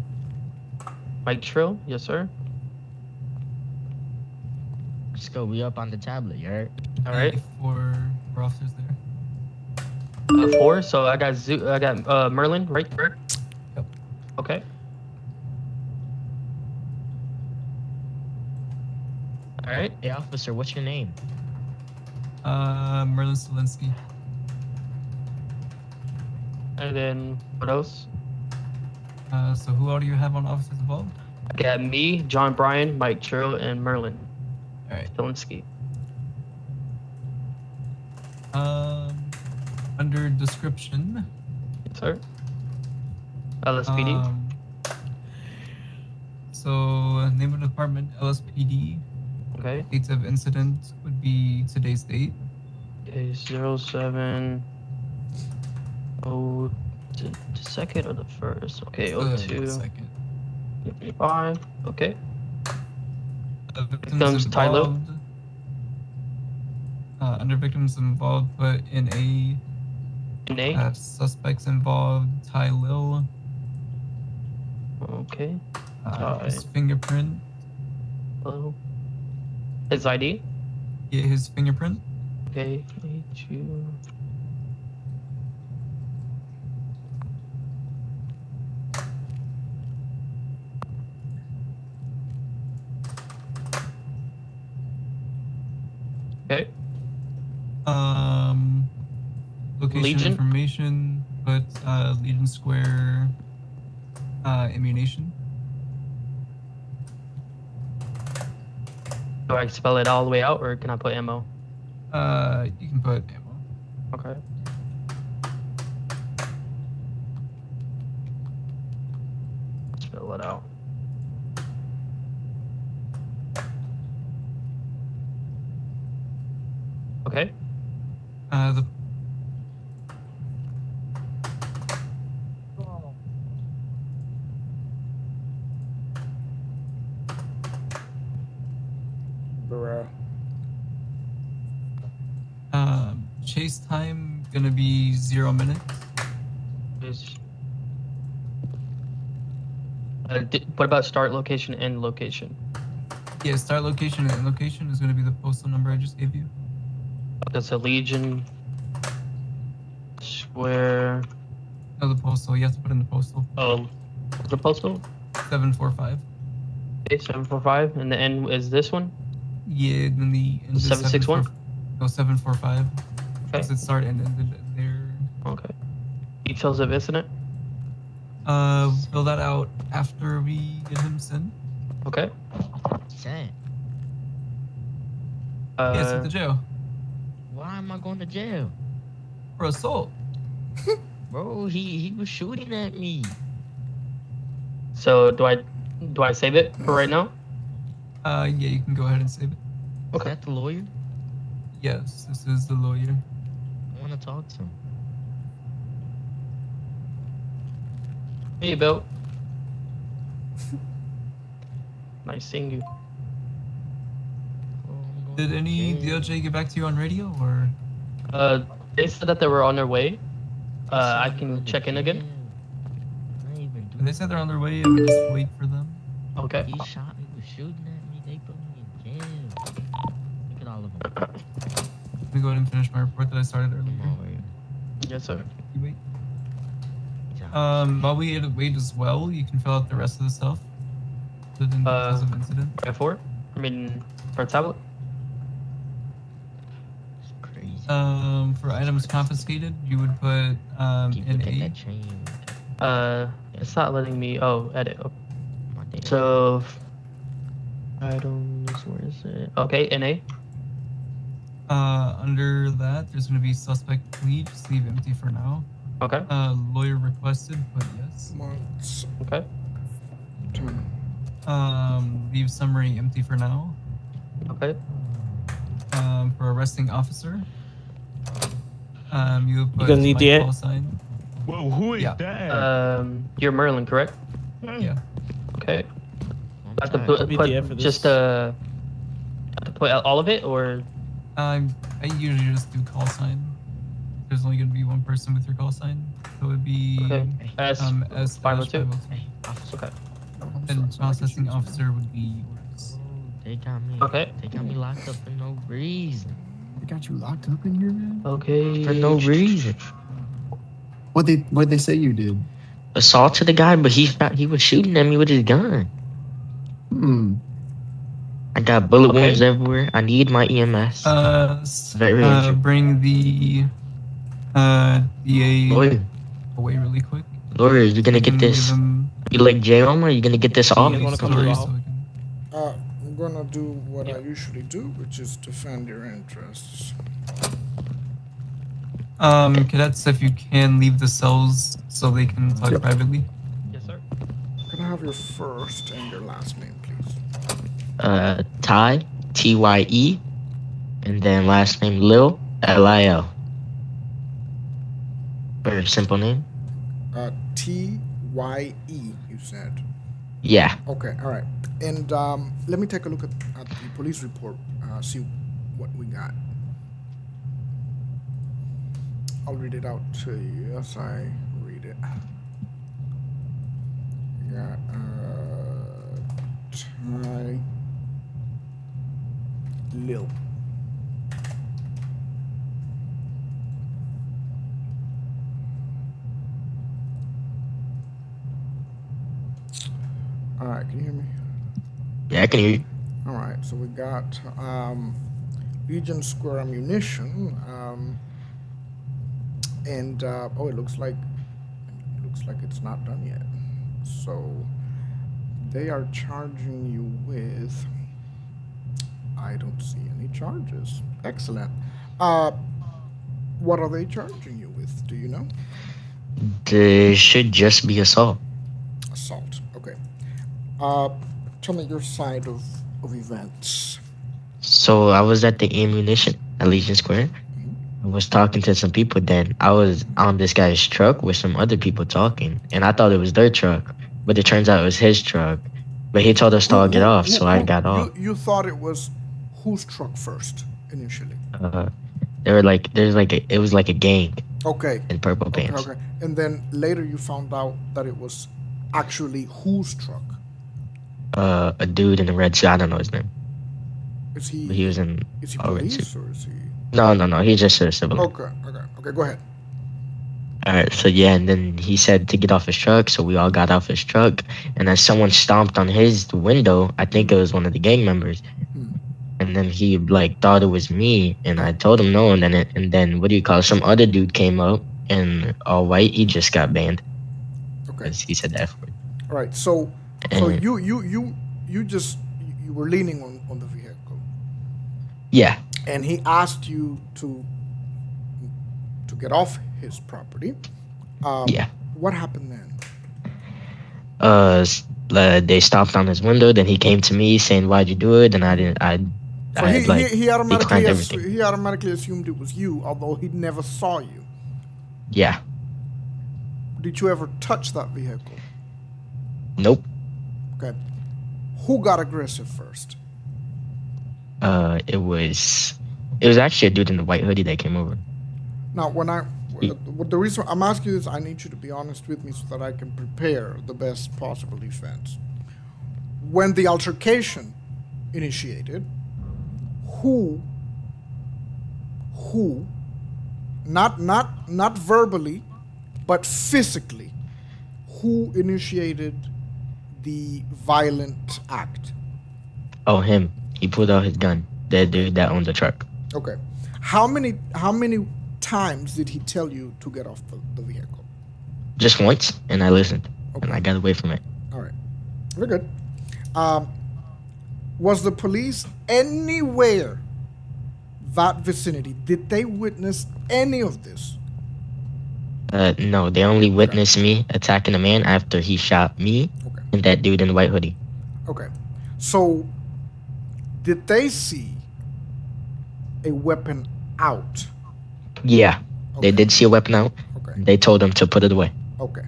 Mike Trill, yes sir. Just go. We up on the tablet, you're. All right. For officers there. 4. So I got Merlin, right? Yep. Okay. All right. Hey, officer, what's your name? Merlin Stilinski. And then what else? So who all do you have on officers involved? I got me, John Bryan, Mike Churro, and Merlin All right. Stilinski. Under description. Sir. LSPD. So name of department LSPD. Okay. Dates of incident would be today's date. Okay, 07. Oh, the second or the first? Okay, The 02. second. 5. Okay. Victims Tyler. involved. Under victims involved, put in A. Nate. Suspects involved, Ty Lil. Okay. His fingerprint. Hello. His ID. Yeah, his fingerprint. Okay. H-U. Okay. Location Legion? information, but Legion Square ammunition. Do I spell it all the way out, or can I put ammo? You can put ammo. Okay. Spell it out. Okay. The Bruh. chase time gonna be 0 minutes. What about start location and location? Yeah, start location and end location is gonna be the postal number I just gave you. That's a Legion Square. No, the postal. You have to put in the postal. Oh, the postal? 745. Okay, 745. And the end is this one? Yeah, then the end is 761? No, 745. Okay. Because it started and ended there. Okay. Details of incident? Fill that out after we get him sent. Okay. Sad. Yeah, sent to jail Why am I going to jail? for assault. Bro, he was shooting at me. So do I save it for right now? Yeah, you can go ahead and save it. Is that the lawyer? Yes, this is the lawyer. I want to talk to him. Hey, Bill. Nice seeing you. Oh, I'm going Did to any jail. DOJ get back to you on radio or? They said that they were on their way. They said I I'm going can to check in again. jail. I ain't even They doing said they're on their way. I would just wait for them. Okay. He shot me, was shooting at me. They put me in jail. Look at all of them. Let me go ahead and finish my report that I started Come earlier. on, wait. Yes, sir. You wait. He's out. While we wait as well, you can fill out the rest of the stuff. Within details of incident. By 4? I mean, for a tablet? It's crazy. For items confiscated, you would put Keep in looking A. at that chain. It's not letting me. Oh, edit. Oh. My damn. So, items. Where is it? Okay, NA. Under that, there's going to be suspect plea. Just leave empty for now. Okay. Lawyer requested, put yes. Months. Okay. Turn. Leave summary empty for now. Okay. For arresting officer, you would put gonna need my the call sign. Whoa, who is Yeah. that? You're Merlin, correct? Yeah. Okay. I'm I have to tired. put, I'll be there for put this. just have to put all of it, or I usually just do call sign. There's only going to be one person with your call sign, so it would be okay. S S 502. Hey, officer. Okay. and processing officer would be yours. They got me. Okay. They got me locked up for no reason. They got you locked up in here, man? Okay. For no reason. What they say you did? Assaulted the guy, but he was shooting at me with his gun. I got bullet wounds everywhere. I need my EMS. Very injured. Bring the DA Lawyer, away really quick. lawyer, you gonna get this? You like J-Om, or you gonna get this off? I'm gonna do what I usually do, which is defend your interests. Cadets, if you can leave the cells so they can talk privately. Yes, sir. Can I have your first and your last name, please? Ty, Tye, and then last name Lil, Lil. Very simple name. Tye, you said. Yeah. Okay, all right. And let me take a look at the police report, see what we got. I'll read it out to you as I read it. Yeah, Ty Lil. All right, can you hear me? Yeah, I can hear you. All right, so we got Legion Square ammunition, and oh, it looks like it's not done yet. So they are charging you with. I don't see any charges. Excellent. What are they charging you with? Do you know? There should just be assault. Assault. Okay. Tell me your side of events. So I was at the ammunition at Legion Square. I was talking to some people. Then I was on this guy's truck with some other people talking, and I thought it was their truck, but it turns out it was his truck. But he told us to all get off, so I got off. You thought it was whose truck first initially? They were like, it was like a gang. Okay. In purple pants. Okay. And then later you found out that it was actually whose truck? A dude in a red suit. I don't know his name. Is he? But he was in. Is he police or is he? No. He's just a civil. Okay. Go ahead. All right. So yeah, and then he said to get off his truck. So we all got off his truck, and then someone stomped on his window. I think it was one of the gang members. And then he thought it was me, and I told him no. And then what do you call it? Some other dude came up and all white. He just got banned. Okay. He said the F word. All right. So you were leaning on the vehicle. Yeah. And he asked you to get off his property. Yeah. What happened then? They stopped on his window. Then he came to me saying, "Why'd you do it?" And I didn't. So he automatically assumed it was you, although he never saw you. Yeah. Did you ever touch that vehicle? Nope. Okay. Who got aggressive first? It was actually a dude in the white hoodie that came over. Now, the reason I'm asking you this, I need you to be honest with me so that I can prepare the best possible defense. When the altercation initiated, who, not verbally, but physically, who initiated the violent act? Oh, him. He pulled out his gun. That dude that owned the truck. Okay. How many times did he tell you to get off the vehicle? Just once, and I listened. Okay. And I got away from it. All right. Very good. Was the police anywhere that vicinity? Did they witness any of this? No, they only witnessed me attacking a man after he shot me and that dude in the white hoodie. Okay. So, did they see a weapon out? Yeah. They did see a weapon out. Okay. They told him to put it away. Okay.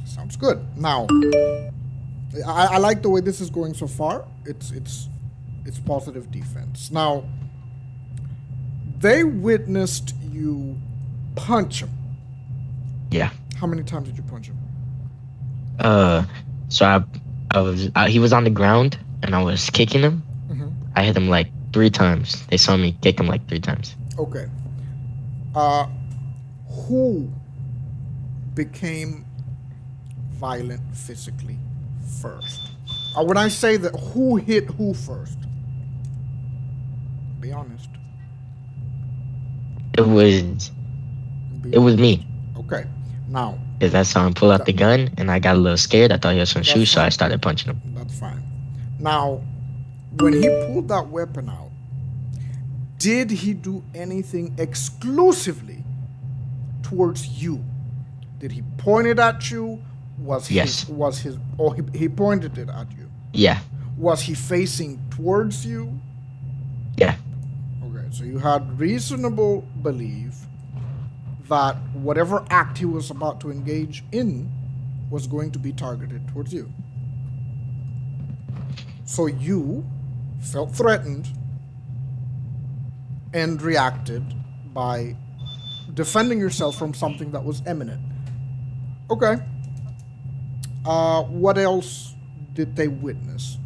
Sounds good. Now, I like the way this is going so far. It's positive defense. Now, they witnessed you punch him. Yeah. How many times did you punch him? So he was on the ground and I was kicking him. Mm-hmm. I hit him 3 times. They saw me kick him 3 times. Okay. Who became violent physically first? When I say that, who hit who first? Be honest. It was me. Okay. Now. Because I saw him pull out the gun, and I got a little scared. I thought he was going to shoot, so I started punching him. That's fine. Now, when he pulled that weapon out, did he do anything exclusively towards you? Did he point it at you? Yes. He pointed it at you? Yeah. Was he facing towards you? Yeah. Okay, so you had reasonable belief that whatever act he was about to engage in was going to be targeted towards you. So you felt threatened and reacted by defending yourself from something that was imminent. Okay. What else did they witness?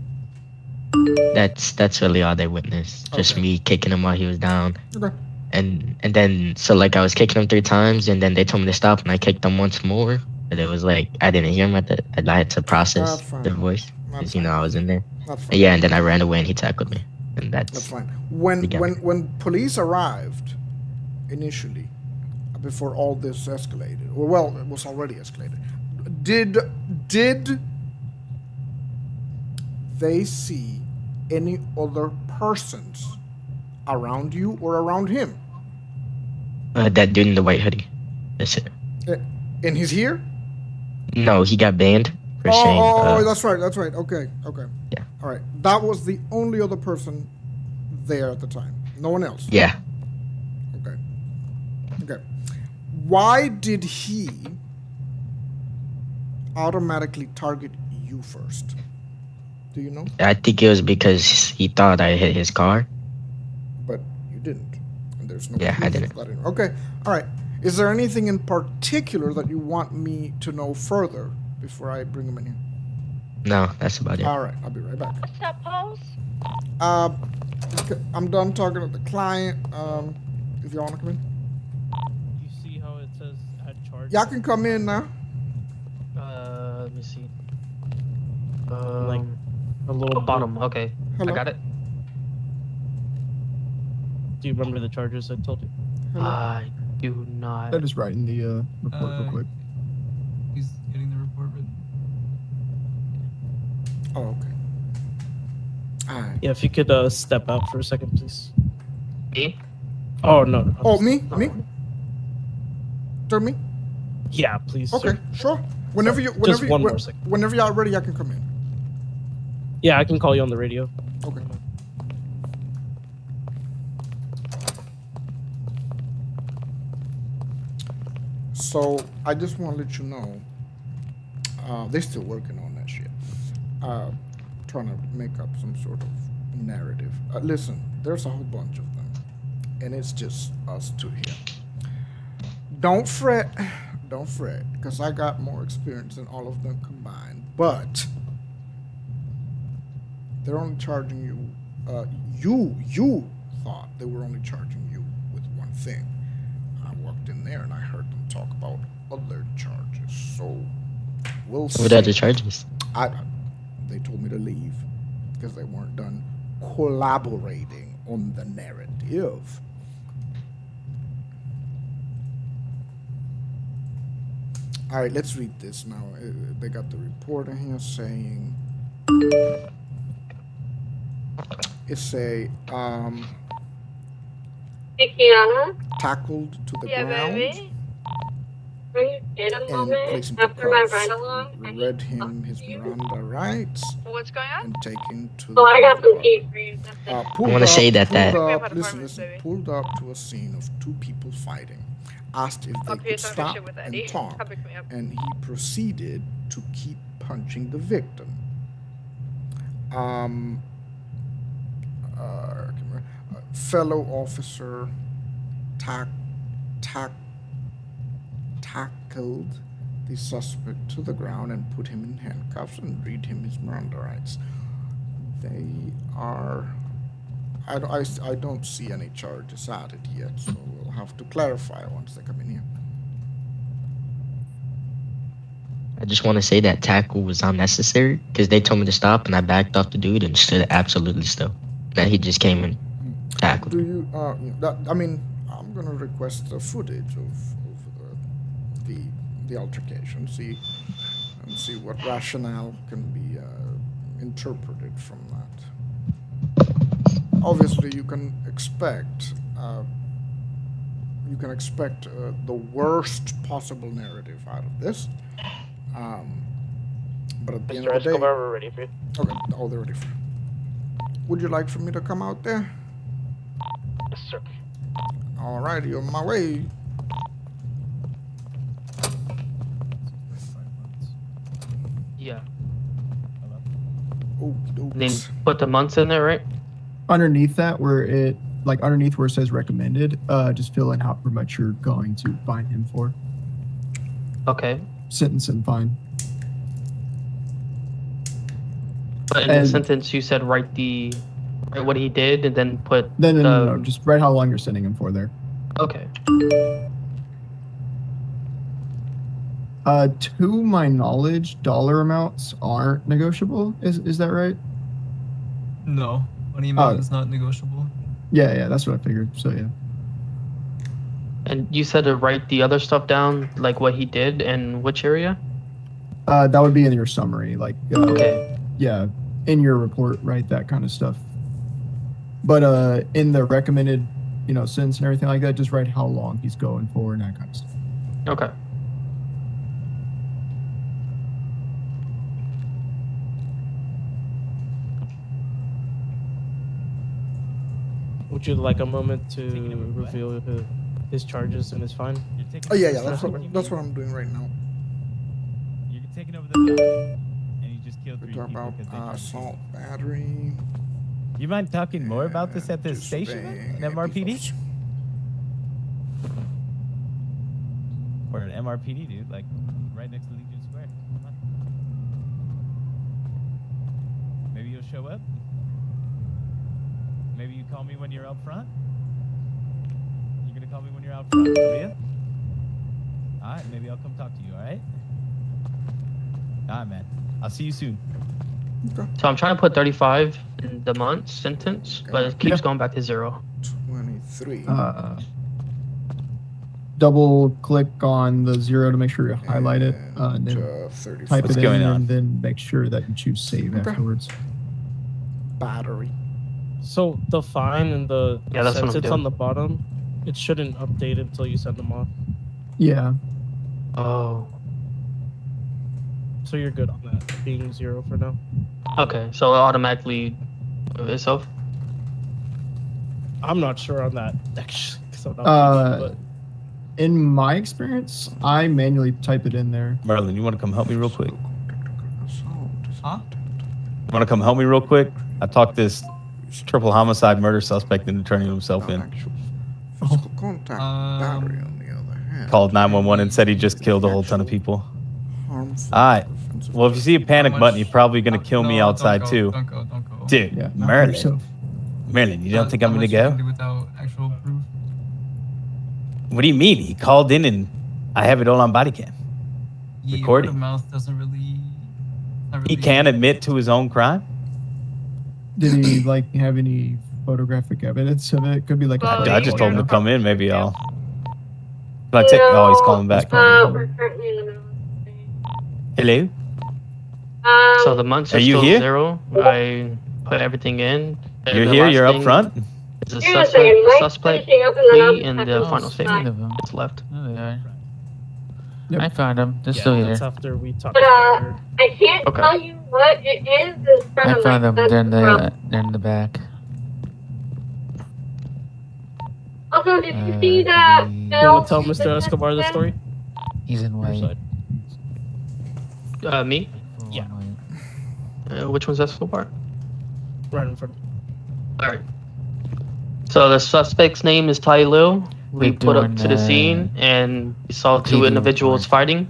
That's really all they witnessed. Just me kicking him while he was down. Okay. And then so like I was kicking him 3 times, and then they told me to stop, and I kicked them once more. But it was like I didn't hear him I had to process their voice because I was in there. Yeah, and then I ran away and he tackled me, and that's fine. When police arrived initially, before all this escalated, or well, it was already escalated. Did they see any other persons around you or around him? That dude in the white hoodie. That's it. And he's here? No, he got banned for saying. That's right. Okay. Yeah. All right. That was the only other person there at the time. No one else. Yeah. Okay. Why did he automatically target you first? Do you know? I think it was because he thought I hit his car. But you didn't. And there's no. Yeah, I didn't. Okay. All right. Is there anything in particular that you want me to know further before I bring him in here? No, that's about it. All right. I'll be right back. What's up, Pose? Okay, I'm done talking to the client. If y'all want to come in. You see how it says add charge? Y'all can come in now. Let me see. Like a little bottom. Okay, Hello? I got it. Do you remember the charges I told you? I do not. I just writing the report real quick. He's getting the report written. Oh, okay. All right. Yeah, if you could step out for a second, please. Me? Oh no. Oh, me? Turn me? Yeah, please. Okay, Sir. sure. Whenever Just one more second. Whenever y'all ready, I can come in. Yeah, I can call you on the radio. Okay. So I just want to let you know, they're still working on that shit. Trying to make up some sort of narrative. Listen, there's a whole bunch of them, and it's just us two here. Don't fret, because I got more experience than all of them combined. But they're only charging you. You thought they were only charging you with one thing. I walked in there and I heard them talk about other charges. So we'll see. What are the charges? They told me to leave because they weren't done collaborating on the narrative. All right, let's read this now. They got the report in here saying it's a Hey, Kiana. tackled to the Yeah, ground baby. Are you in a and moment placed into after my cuffs. ride along? Read him his Miranda rights What's going on? and taken to. Oh, I got some tea for you. That's it. Pulled wanna up- say that- pulled up- Wait, listen, apartment, baby. pulled up to a scene of two people fighting. Asked if they Up here could talking stop shit with and Eddie. talk, Come pick me up. and he proceeded to keep punching the victim. Fellow officer tackled the suspect to the ground and put him in handcuffs and read him his Miranda rights. They are. I don't see any charges added yet, so we'll have to clarify once they come in here. I just want to say that tackle was unnecessary because they told me to stop and I backed off the dude and stood absolutely still. That he just came and tackled. Do you? I mean, I'm gonna request footage of the altercation. See what rationale can be interpreted from that. Obviously, you can expect the worst possible narrative out of this. But at the end Mr. of the day, Escobar, we're ready for you. okay, they're ready for you. Would you like for me to come out there? Yes, sir. Alrighty, on my way. Yeah. Okey Then dokes. put the months in there, right? Underneath that, where it underneath where it says recommended, just fill in how much you're going to fine him for. Okay. Sentence and fine. But in the And- sentence, you said write what he did and then put. No. Just write how long you're sending him for there. Okay. To my knowledge, dollar amounts aren't negotiable. Is that right? No, money amount is not negotiable. Yeah, that's what I figured. So yeah. And you said to write the other stuff down, like what he did and which area? That would be in your summary, like Okay. yeah, in your report, write that kind of stuff. But in the recommended, sentence and everything like that, just write how long he's going for and that kind of stuff. Okay. Would you like a moment to reveal his charges and his fine? Oh yeah, that's what I'm doing right now. You're taking over the building, and you just killed We 3 talk people about because they tried to assault, battery. You mind talking more about this at the disobeying station? An a MRPD? officer. Or an MRPD, dude, like right next to Legion Square. Come on. Maybe you'll show up. Maybe you call me when you're out front. You're gonna call me when you're out front, Korea? Alright, maybe I'll come talk to you, alright? Alright, man. I'll see you soon. So I'm trying to put 35 in the month sentence, but it keeps going back to 0. 23. Double click on the 0 to make sure you highlight it, and then 34. type What's it going in, on? and then make sure that you choose save Okay. afterwards. Battery. So the fine and the Yeah, that's what I'm sentence doing. on the bottom, it shouldn't update until you send them off. Yeah. Oh. So you're good on that being 0 for now. Okay, so it automatically move itself? I'm not sure on that actually. 'Cause I'm not Uh, In my experience, I manually type it in there. Merlin, you want to come help me real quick? Huh? You want to come help me real quick? I talked this triple homicide murder suspect into turning himself in. Actual physical contact. Battery, on the other hand. Called 911 and said he just killed a whole ton of people. Harmful. Alright. offensive Well, if you see a panic much- button, you're probably gonna kill me No, outside don't too. go, Don't go. Dude, Yeah, not Merlin. yourself. Merlin, you don't think I'm Not gonna much you can go? do without actual proof. What do you mean? He called in and I have it all on body cam. Yeah, Recording. word of mouth doesn't really. not He really- can't admit to his own crime? Did he have any photographic evidence of it? Could be like a Well, photo I just told him to photo. come in. Maybe I'll. Can I take? Oh, he's calling back. We're currently in the middle of the day. Hello? So the months Are are you still here? 0. I put everything in. and You're the here? last You're up thing front? is the Hang on a second, Mike's suspect finishing up and then plea I'll and have the to final decide. statement of them. that's left. Oh, they are. Yep. I found them. They're Yeah, still here. that's after we talk. But I can't Okay. tell you what it is in front I of found them. my They're in son. they're in the back. Also, did you see that? You You want to tell Mr. Escobar the story? He's in Your white. side. Me? Yeah. Which one's Escobar? Right in front. Alright. So the suspect's name is Tai Liu. We We're put up doing, to the scene and we saw two PD individuals report. fighting.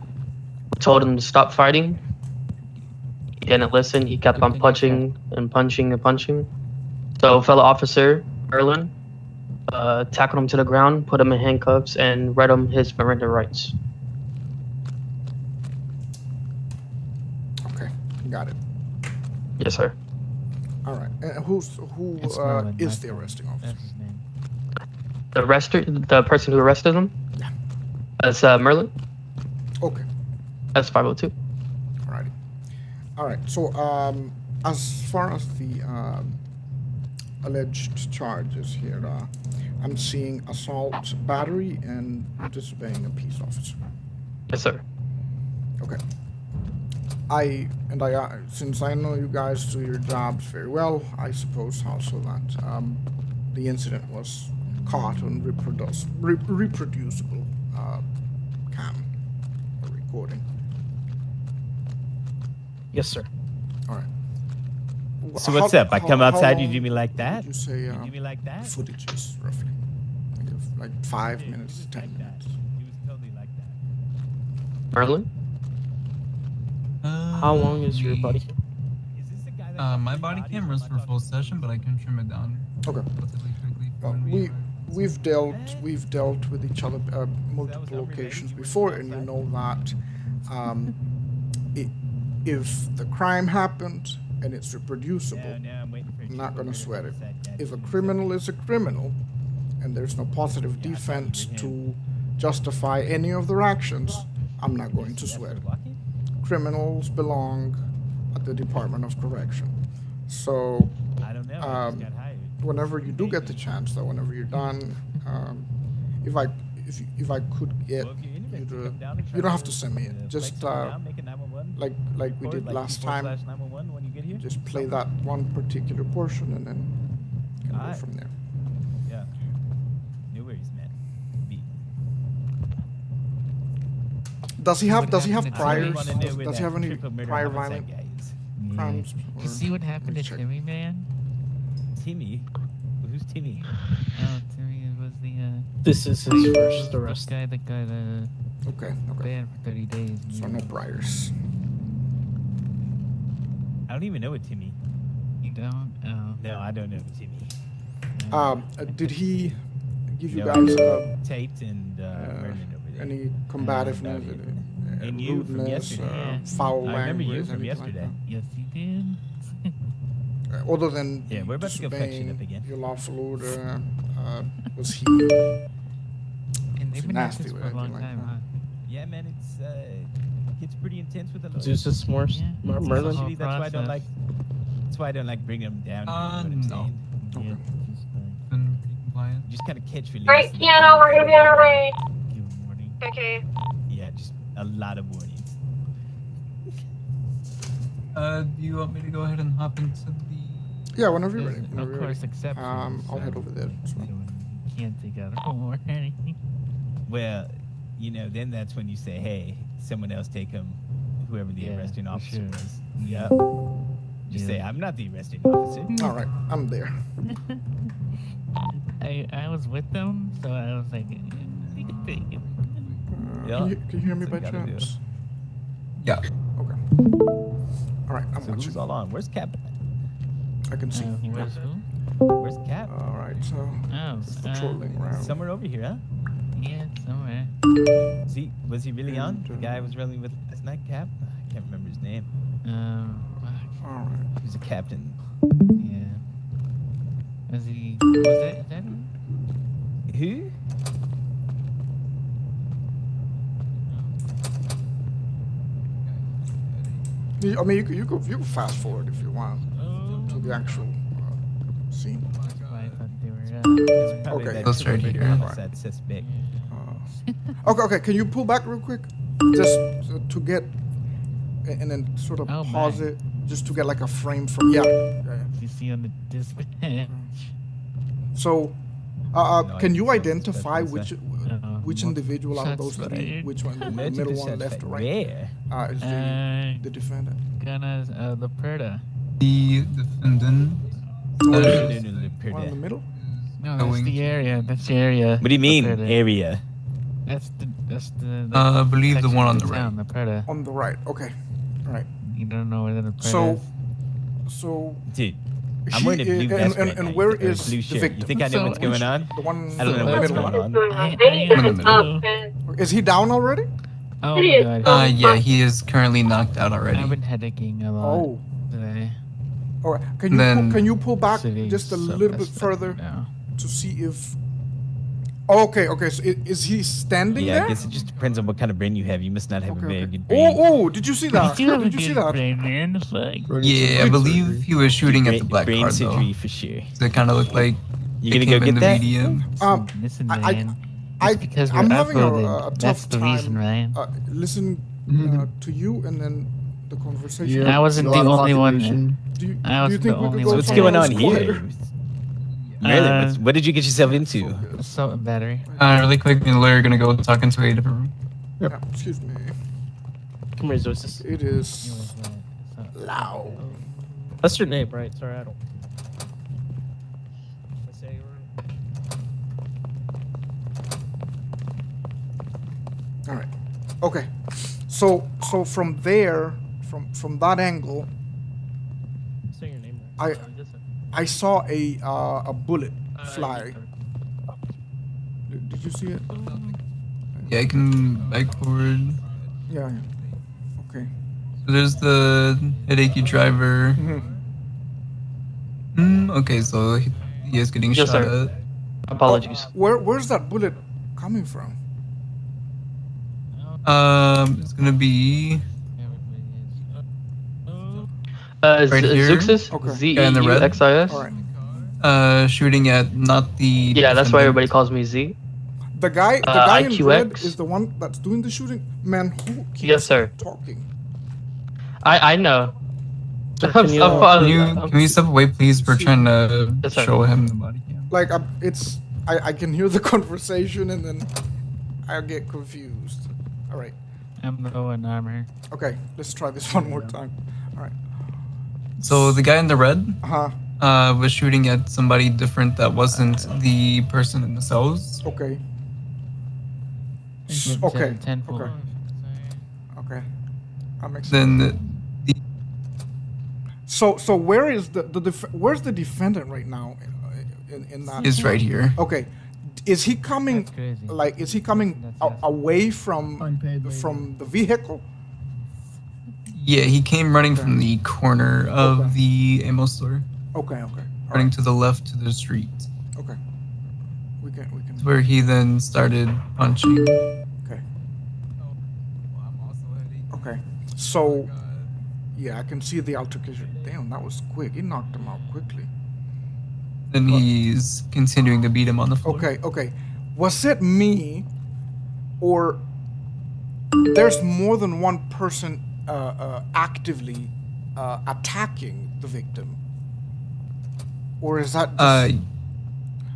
We told him to stop fighting. He didn't listen. He kept on punching and punching and punching. So fellow officer Merlin tackled him to the ground, put him in handcuffs, and read him his Miranda rights. Got it. Yes, sir. All right. And who It's Merlin, is my the fault. arresting officer? That's his name. The person who arrested him? Yeah. That's Merlin. Okay. That's 502. Alrighty. All right. So, as far as the alleged charges here, I'm seeing assault, battery, and disobeying a peace officer. Yes, sir. Okay. Since I know you guys do your jobs very well, I suppose also that the incident was caught on reproducible cam or recording. Yes, sir. All right. So what's up? I come outside, you long do me like would that? You say You do me like that? footage is roughly like 5 minutes, 10 minutes. He was totally like that. Merlin? How long is your body? Is this the guy that My body camera's for full session, but I can trim it down Okay. relatively quickly. for Well, when we've dealt with each other multiple occasions before, and you know that if the crime happened and it's reproducible, I'm waiting for I'm not gonna sweat it. If a criminal is a criminal, and there's no positive defense to justify any of their actions, I'm not going to sweat it. Criminals belong at the Department of Correction. So, I don't know. I just got hired. whenever you do get the chance, though, whenever you're done, if I could get Well, if you're you interested, to, come down and you try don't have to, to send me it. Just make a 911 like we did report, last like time. T4/911 when you get here. Just play that one particular portion, and then can go Alright. from there. Yeah. No worries, man. Be- Does he have what happened to priors? Timmy? wanna know where Does he that have any triple murder prior homicide violent guy is. crimes? You see what happened to check. Timmy, man? Timmy? Who's Timmy? Oh, Timmy was the This is his first the arrest. guy that got Okay. banned for 30 days. So no priors. I don't even know a Timmy. You don't? Oh. No, I don't know a Timmy. Did he give you No, guys Tate and Merlin over there. any combativeness, And you from rudeness, yesterday. foul I remember language, you from anything yesterday. like Yes, he did. that? Other than Yeah, we're about to go fetch it disobeying up again. your lawful order, was he? And Was they've he been at nasty this with for a long anything like time, that? huh? Yeah, man, it's pretty intense with the lawyers. Zeus is more Yeah. Merlin. Usually that's why I don't process. like. That's why I don't like bringing them down. You know what I'm no. saying? Yeah, just been pretty compliant. Just kind of catch release. All right, Keanu, we're gonna be on our way. give a warning. Okay. Yeah, just a lot of warnings. Do you want me to go ahead and hop into the? Yeah, whenever you're ready. There's, Whenever of you're course, ready. exceptions. I'll head over there. as well. You can't take out a warning. Well, you know, then that's when you say, "Hey, someone else take him." Whoever the Yeah, arresting for officer sure. was. Yep. Just Yeah. say, "I'm not the arresting officer." All right, I'm there. I was with them, so I was like, you can take it. Yeah. Can you hear me That's by what you gotta do. chance? Yeah. Okay. All right, I'm So who's watching. all on? Where's Cap? I can see. Where's who? Where's Cap? All right, so Oh, just patrolling around. Somewhere over here, huh? yeah, somewhere. Was he really on? The guy I was running with last night, Cap? I can't remember his name. All right. He was a captain. Yeah. Was that him? Who? I mean, you could fast forward if you want to the actual scene. That's why I thought they were. It's probably Okay. that That's right triple here. homicide suspect. Okay. Can you pull back real quick, just to get, and then sort of Oh, pause my. it, just to get like a frame from. Yeah. You see on the dispatch. So, No, can I you think so. identify That's which what individual out of Shots those three, fired. which one, the Emergency middle one, left suspect. or right, Where? is the defendant? Gonna the Perda. The defendant. One What in the middle. No, that's the area. That's the area. do you mean, The Perda. area? That's the I believe the section one of on the the town, the Perda. On the right. Okay. All right. You don't know where the Perda So, is. so Dude, I'm he wearing a blue is- vest right and now, where or a is blue the shirt. victim? You think I know So what's going on? The one. I don't know the what's middle going one. on. I need to I'm in head the middle. up, man. Is he down already? Oh City my is god. Yeah, he is currently knocked out already. I've been headaching a lot Oh. today. All right. Then- Can you pull back City's just a so little bit messed up further now. to see if? Oh, okay. So is he standing Yeah, there? I guess it just depends on what kind of brain you have. You must not have a very good brain. Oh! Did you see that? You do have a Did you see good that? brain, man. Fuck. Yeah, I believe he was shooting at the black brain card though. surgery for sure. So it kind of looked like You it gonna came go in get the that? medium. Listen, I- man. It's because we're I'm having uploaded. a That's tough the time reason, Ryan. listening to you and then the conversation. Yeah, I wasn't a the lot of only one. population. Do you I was think the we could only go one. What's somewhere going on else here? quieter? Merlin, what did you get yourself into? Assault and battery. Really quick, me and Larry are gonna go talk into a different room. Yeah, excuse me. Come here, Zosis. It is loud. That's your name, right? Sorry, I don't. Am I saying it right? All right. Okay. So from there, from that angle, I'm saying your name right. I saw a bullet fly. Did you see it? Yeah, I can back forward. Yeah. Okay. So there's the headachy driver. Okay, so he is getting Yes, shot sir. at. Apologies. Where's that bullet coming from? It's gonna be Right right here. Zeuxis? Okay. Guy in the red. Z-E-U-X-I-S? All right. Shooting at not the. Yeah, that's why defendant. everybody calls me Z. The guy in red IQX? is the one that's doing the shooting. Man, who keeps Yes, sir. talking? I know. Sir, I'm can you, so- Can you step away, please? We're trying to Yes, sir. show him the body cam. Like I can hear the conversation and then I get confused. All right. I'm low in armor. Okay. Let's try this one more time. All right. So the guy in the red Uh-huh. was shooting at somebody different that wasn't the person in the cells. Okay. It's Okay. 10 full. Okay. Okay. That makes sense. Then the So where is where's the defendant right now in that? is right here. Okay. Is he coming That's crazy. like is he coming away from the vehicle? Yeah, he came running Okay. from the corner of Okay. the ammo store, Okay. All running right. to the left to the street, Okay. We can. where he then started punching. Okay. Okay. So, yeah, I can see the altercation. Damn, that was quick. He knocked him out quickly. Then he's continuing to beat him on the floor. Okay. Was it me, or there's more than one person actively attacking the victim? Or is that just,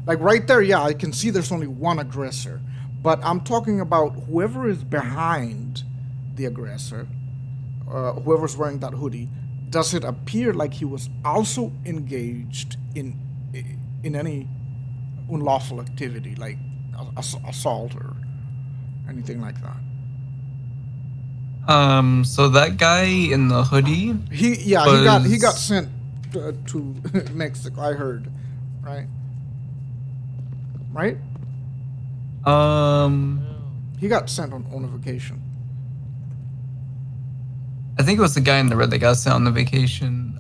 like right there? Yeah, I can see there's only one aggressor, but I'm talking about whoever is behind the aggressor, whoever's wearing that hoodie. Does it appear like he was also engaged in any unlawful activity, like assault or anything like that? So that guy in the hoodie. He got sent to Mexico. I heard, right? He got sent on a vacation. I think it was the guy in the red that got sent on the vacation.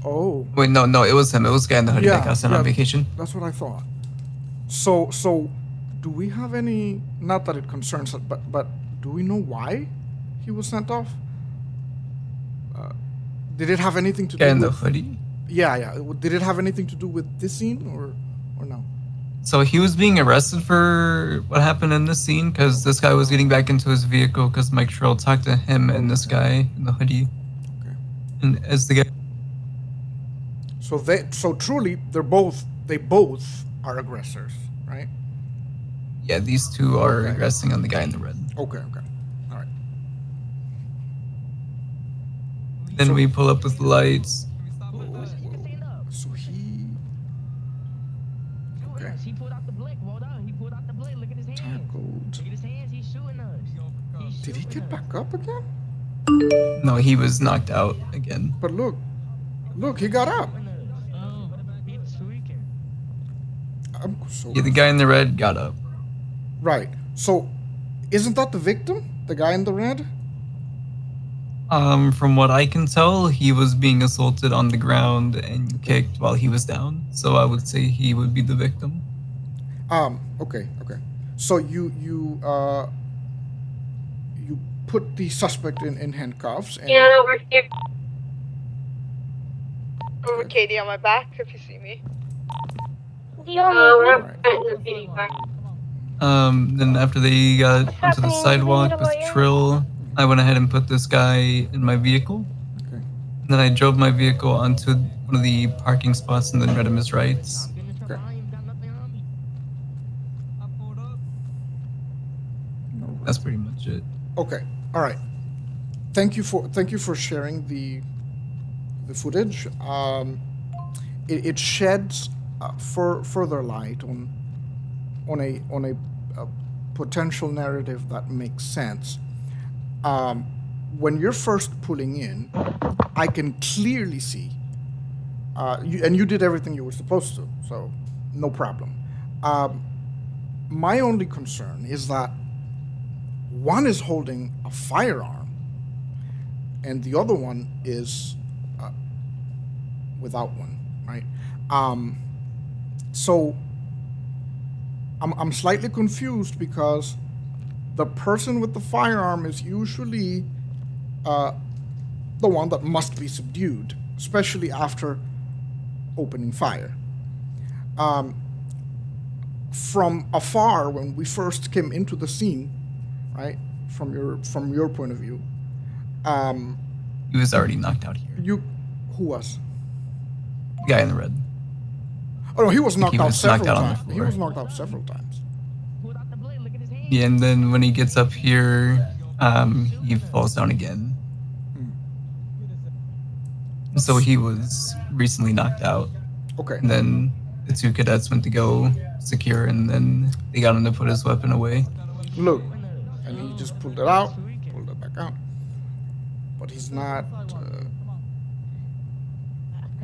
Oh. Wait, no, it was him. It was the guy in the hoodie that got sent on vacation. That's what I thought. So do we have any? Not that it concerns us, but do we know why he was sent off? Did it have anything to do Guy in with the hoodie. Yeah. Did it have anything to do with this scene or no? So he was being arrested for what happened in this scene because this guy was getting back into his vehicle because Mike Sherrill talked to him and this guy in the hoodie. Okay. And as the guy. So truly, they both are aggressors, right? Yeah, these two are aggressing on the guy in the red. Okay. All right. Then we pull up with the lights. So he. Okay. He pulled out the blick. Hold on. He pulled out the blick. Look at his hands. Tackled. Look at his hands. He's shooting us. Did he get back up again? No, he was knocked out again. But look, he got up. I'm so Yeah, the guy in the red got up. right. So, isn't that the victim? The guy in the red? From what I can tell, he was being assaulted on the ground and kicked while he was down. So I would say he would be the victim. Okay. So you put the suspect in handcuffs and Yeah, over here. Over Katie on my back if you see me. We're up in the PD car. Then after they got onto the sidewalk with Trill, I went ahead and put this guy in my vehicle. Okay. And then I drove my vehicle onto one of the parking spots and then read him his rights. Okay. That's pretty much it. Okay. All right. Thank you for sharing the footage. It sheds further light on a potential narrative that makes sense. When you're first pulling in, I can clearly see, you did everything you were supposed to, so no problem. My only concern is that one is holding a firearm, and the other one is without one, right? So I'm slightly confused because the person with the firearm is usually the one that must be subdued, especially after opening fire. From afar, when we first came into the scene, right, from your point of view, He was already knocked out here. Who was? The guy in the red. Oh no, he was knocked out several knocked out on the times. He floor. was knocked out several times. Yeah, and then when he gets up here, he falls down again. So he was recently knocked out. Okay. And then the two cadets went to go secure, and then they got him to put his weapon away. Look, and he just pulled it out, pulled it back out. But he's not.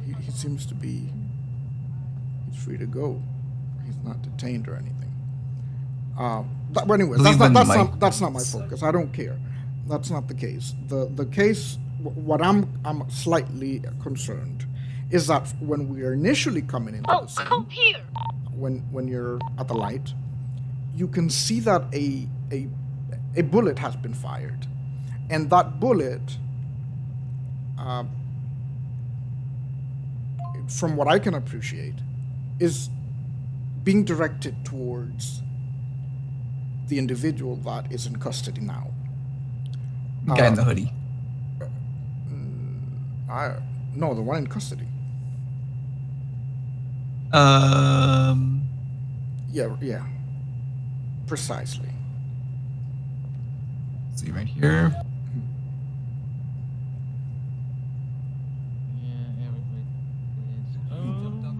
He seems to be. He's free to go. He's not detained or anything. But anyway, that's not my focus. I don't care. That's not the case. The case. What I'm slightly concerned is that when we are initially coming into the scene, Come here. when you're at the light, you can see that a bullet has been fired, and that bullet, from what I can appreciate, is being directed towards the individual that is in custody now. The guy in the hoodie. No, the one in custody. Yeah. Precisely. See right here.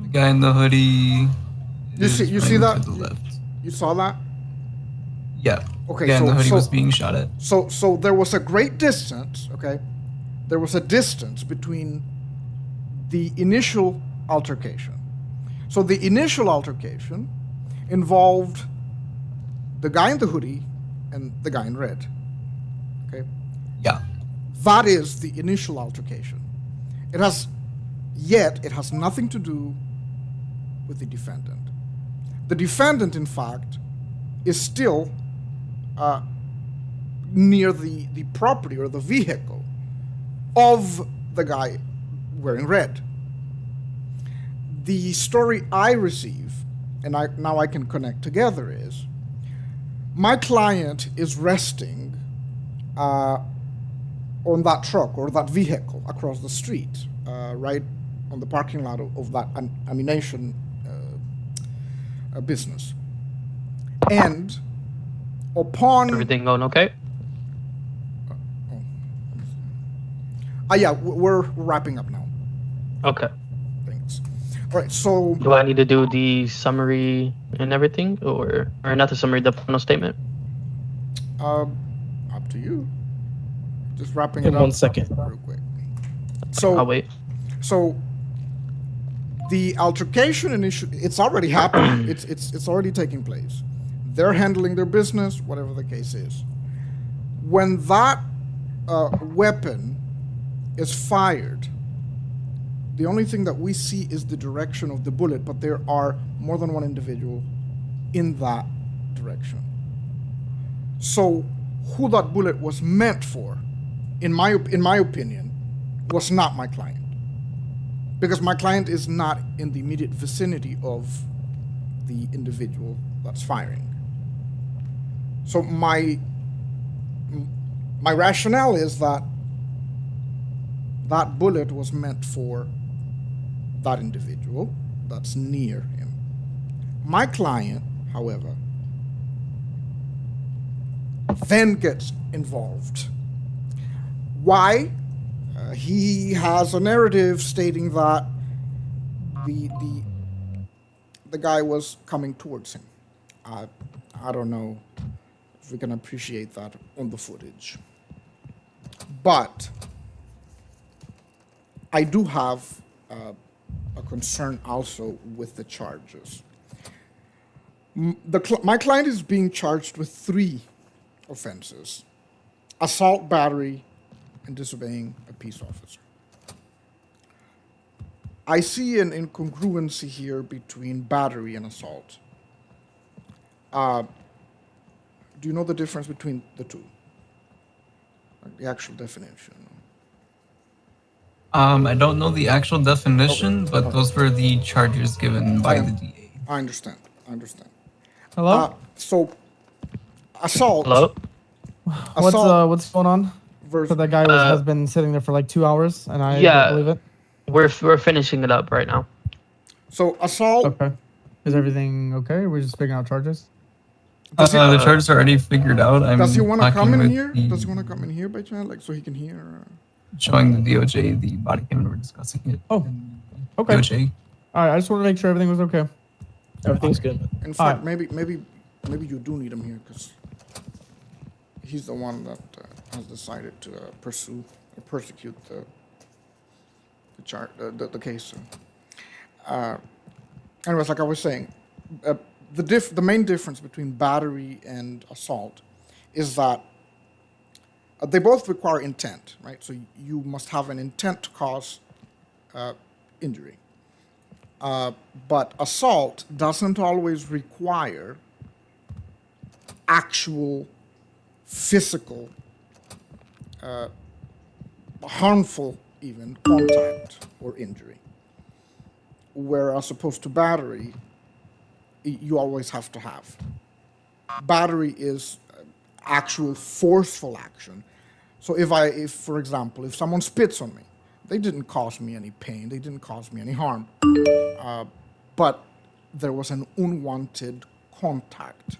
The guy in the hoodie. You see running that? to the left. You saw that? Yeah. Okay. The guy in the hoodie was being shot at. So there was a great distance. Okay. There was a distance between the initial altercation. So the initial altercation involved the guy in the hoodie and the guy in red. Okay? Yeah. That is the initial altercation. It has nothing to do with the defendant. The defendant, in fact, is still near the property or the vehicle of the guy wearing red. The story I receive, and now I can connect together, is my client is resting on that truck or that vehicle across the street, right on the parking lot of that ammunition business. And upon... Everything going okay? Yeah, we're wrapping up now. Okay. Thanks. All right, so... Do I need to do the summary and everything, or not the summary, the final statement? Up to you. Just wrapping In it up. 1 second. Real quick. So I'll wait. So the altercation initially, it's already happened. it's already taking place. They're handling their business, whatever the case is. when that weapon is fired, the only thing that we see is the direction of the bullet, but there are more than one individual in that direction. So who that bullet was meant for, in my opinion, was not my client. Because my client is not in the immediate vicinity of the individual that's firing. So my rationale is that that bullet was meant for that individual that's near him. My client, however, then gets involved. Why? He has a narrative stating that the guy was coming towards him. I don't know if we can appreciate that on the footage. But I do have a concern also with the charges. My client is being charged with 3 offenses: assault, battery, and disobeying a peace officer. I see an incongruency here between battery and assault. Do you know the difference between the two? Like the actual definition? I don't know the actual definition, but those were the charges given by the DA. I understand. Hello? So, assault. Hello? What's going on? So that guy has been sitting there for like 2 hours, and I don't believe it. We're finishing it up right now. So assault. Okay. Is everything okay? We're just figuring out charges. The charges are already figured out. Does he want to come in with here? the- Does he want to come in here by chance, like so he can hear? Showing the DOJ the body cam and we're discussing it. Oh, okay. DOJ. All right. I just want to make sure everything was okay. Everything's good. In fact, maybe you do need him here because he's the one that has decided to pursue or persecute the case. Anyways, like I was saying, the main difference between battery and assault is that they both require intent, right? So you must have an intent to cause injury. But assault doesn't always require actual physical, harmful even, contact or injury. Whereas opposed to battery, you always have to have. Battery is actual forceful action. So if for example, if someone spits on me, they didn't cause me any pain, they didn't cause me any harm, but there was an unwanted contact.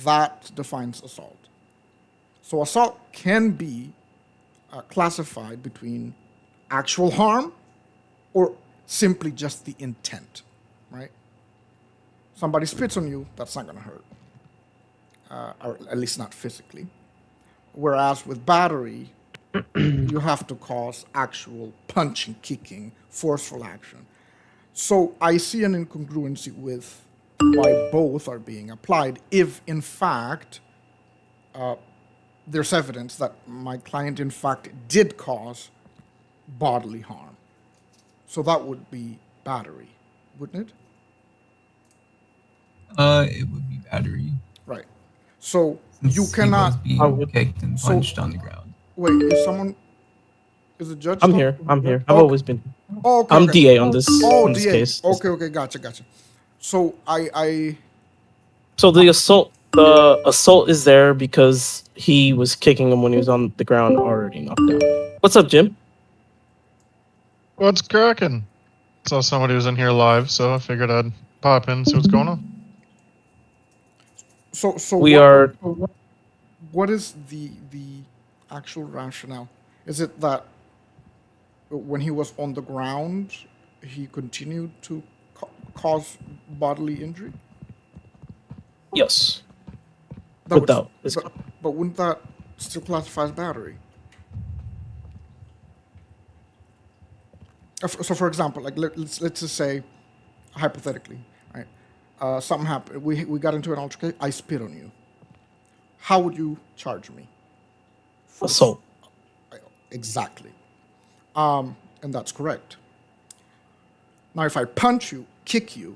That defines assault. So assault can be classified between actual harm or simply just the intent, right? Somebody spits on you, that's not going to hurt, or at least not physically. Whereas with battery, you have to cause actual punching, kicking, forceful action. So I see an incongruency with why both are being applied if, in fact, there's evidence that my client, in fact, did cause bodily harm. So that would be battery, wouldn't it? It would be battery. Right. So Since you cannot. He was being kicked and punched on the ground. Wait, is the judge? I'm still- here. I've Okay. always been. Oh, okay, I'm okay. DA on this, Oh, on this DA. case. Okay, gotcha. So So the assault is there because he was kicking him when he was on the ground already knocked out. What's up, Jim? What's cracking? Saw somebody was in here live, so I figured I'd pop in and see what's going on. So We are. What is the actual rationale? Is it that when he was on the ground, he continued to cause bodily injury? Yes. That Without. but wouldn't that still classify as battery? So, for example, like let's just say, hypothetically, right? Something happened. We got into an altercation. I spit on you. How would you charge me? assault. Exactly. And that's correct. Now, if I punch you, kick you,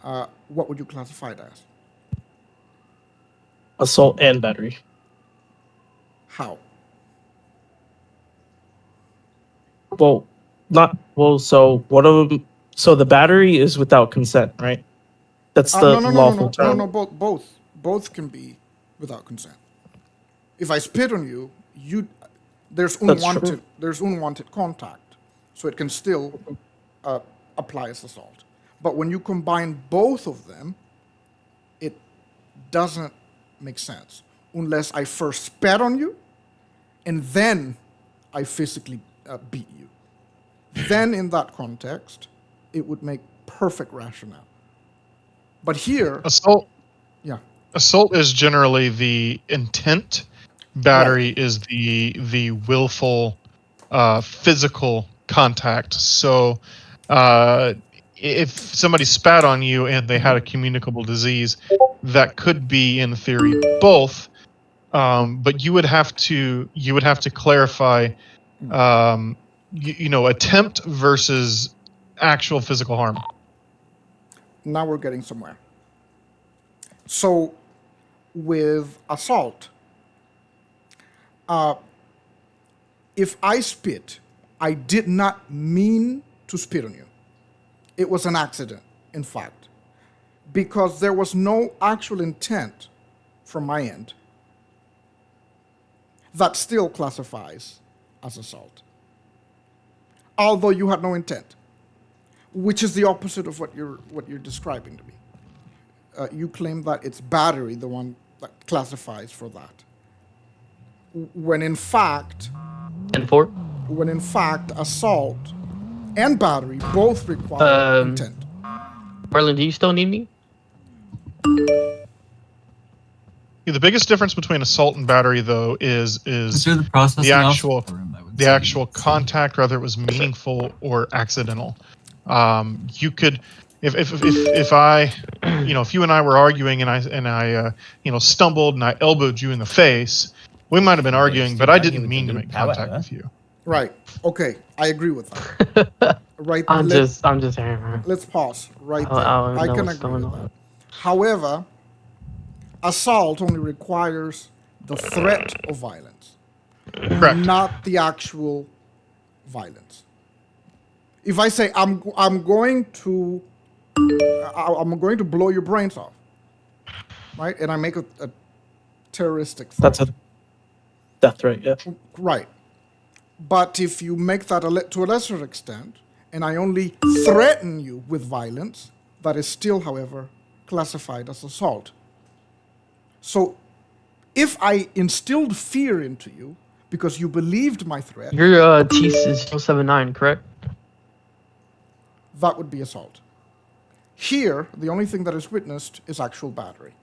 what would you classify it as? Assault and battery. How? Well, not well. So one of them. So the battery is without consent, right? That's the lawful term. No. Both can be without consent. If I spit on you, there's unwanted contact, so it can still apply as assault. But when you combine both of them, it doesn't make sense unless I first spat on you, and then I physically beat you. Then, in that context, it would make perfect rationale. But here, assault. Yeah. Assault is generally the intent. Battery is the willful, physical contact. So, if somebody spat on you and they had a communicable disease, that could be, in theory, both. But you would have to clarify, attempt versus actual physical harm. Now we're getting somewhere. So, with assault, if I spit, I did not mean to spit on you. It was an accident, in fact, because there was no actual intent from my end. That still classifies as assault, although you had no intent, which is the opposite of what you're describing to me. You claim that it's battery, the one that classifies for that, when in fact, assault and battery both require intent. Marlon, do you still need me? Yeah, the biggest difference between assault and battery, though, is the actual contact, whether it was meaningful or accidental. You could, if I, if you and I were arguing and I stumbled and I elbowed you in the face, we might have been arguing, but I didn't mean to make contact with you. Right. Okay. I agree with that. Right. I'm just hearing. Let's pause right there. I can agree with that. However, assault only requires the threat of violence, correct, not the actual violence. If I say I'm going to blow your brains off, right, and I make a terroristic threat. That's a death threat, yeah. Right. But if you make that to a lesser extent, and I only threaten you with violence, that is still, however, classified as assault. So if I instilled fear into you because you believed my threat... Your TC is 079, correct? That would be assault. Here, the only thing that is witnessed is actual battery.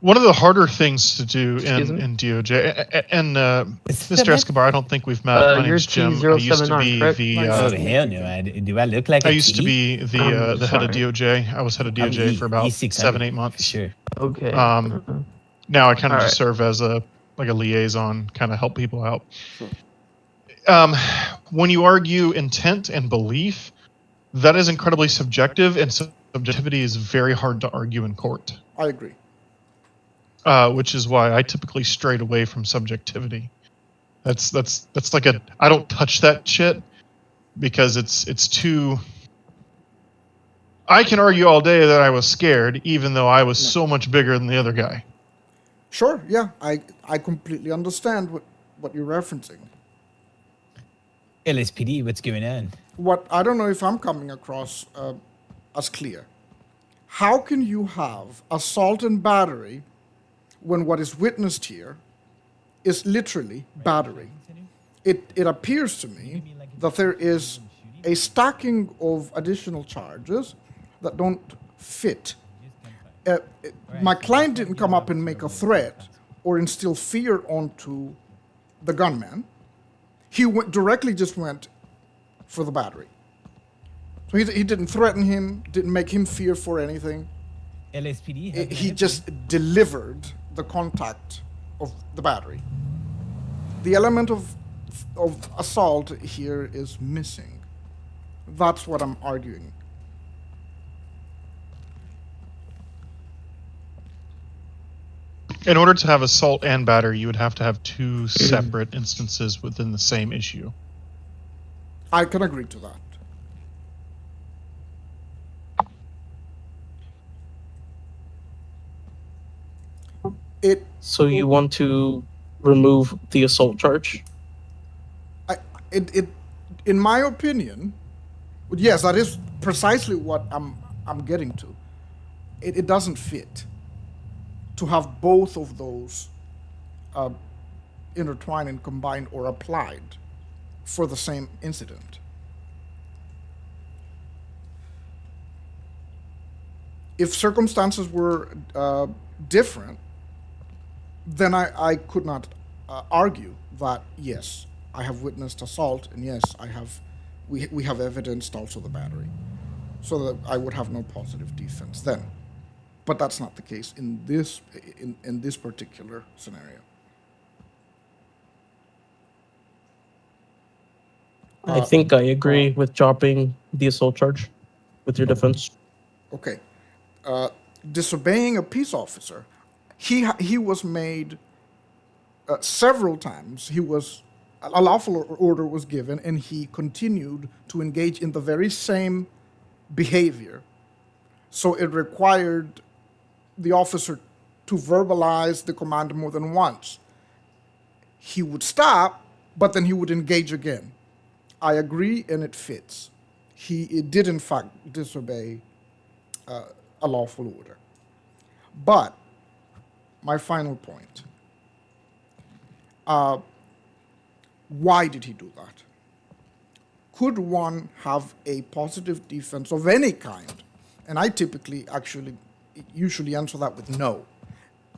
One of the harder things to do in DOJ, and Mr. Escobar, I don't think we've met. My name's Jim. I used to be hell no. Do I look like I used to be the head of DOJ. I was head of DOJ for about 7-8 months. Sure. Okay. Now I kind of just serve as a liaison, kind of help people out. When you argue intent and belief, that is incredibly subjective, and subjectivity is very hard to argue in court. I agree. Which is why I typically strayed away from subjectivity. That's like I don't touch that shit because it's too. I can argue all day that I was scared, even though I was so much bigger than the other guy. Sure, yeah, I completely understand what you're referencing. LSPD, what's going on? What I don't know if I'm coming across as clear. How can you have assault and battery when what is witnessed here is literally battery? It appears to me that there is a stacking of additional charges that don't fit. My client didn't come up and make a threat or instill fear onto the gunman. He directly just went for the battery. So he didn't threaten him, didn't make him fear for anything. LSPD. He just delivered the contact of the battery. The element of assault here is missing. That's what I'm arguing. In order to have assault and battery, you would have to have two separate instances within the same issue. I can agree to that. So you want to remove the assault charge? In my opinion, yes, that is precisely what I'm getting to. It doesn't fit to have both of those intertwined and combined or applied for the same incident. If circumstances were different, then I could not argue that, yes, I have witnessed assault, and yes, we have evidenced also the battery, so that I would have no positive defense then. But that's not the case in this particular scenario. I think I agree with dropping the assault charge with your defense. Okay. Disobeying a peace officer, he was made several times. A lawful order was given, and he continued to engage in the very same behavior. So it required the officer to verbalize the command more than once. He would stop, but then he would engage again. I agree, and it fits. He did, in fact, disobey a lawful order. But my final point, why did he do that? Could one have a positive defense of any kind? And I usually answer that with no.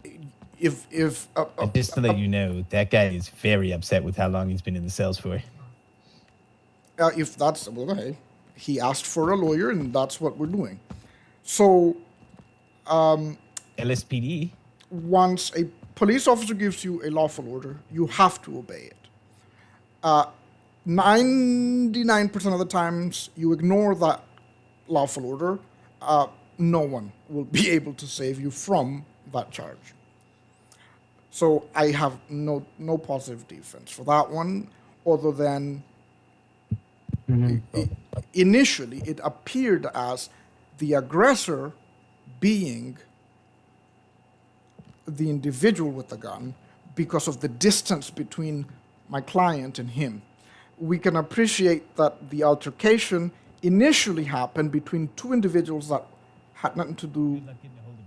And just to let you know, that guy is very upset with how long he's been in the cells for. If that's, well, hey, he asked for a lawyer, and that's what we're doing. So, LSPD. Once a police officer gives you a lawful order, you have to obey it. 99% of the times you ignore that lawful order, no one will be able to save you from that charge. So I have no positive defense for that one, other than initially it appeared as the aggressor being the individual with the gun because of the distance between my client and him. We can appreciate that the altercation initially happened between two individuals that had nothing to do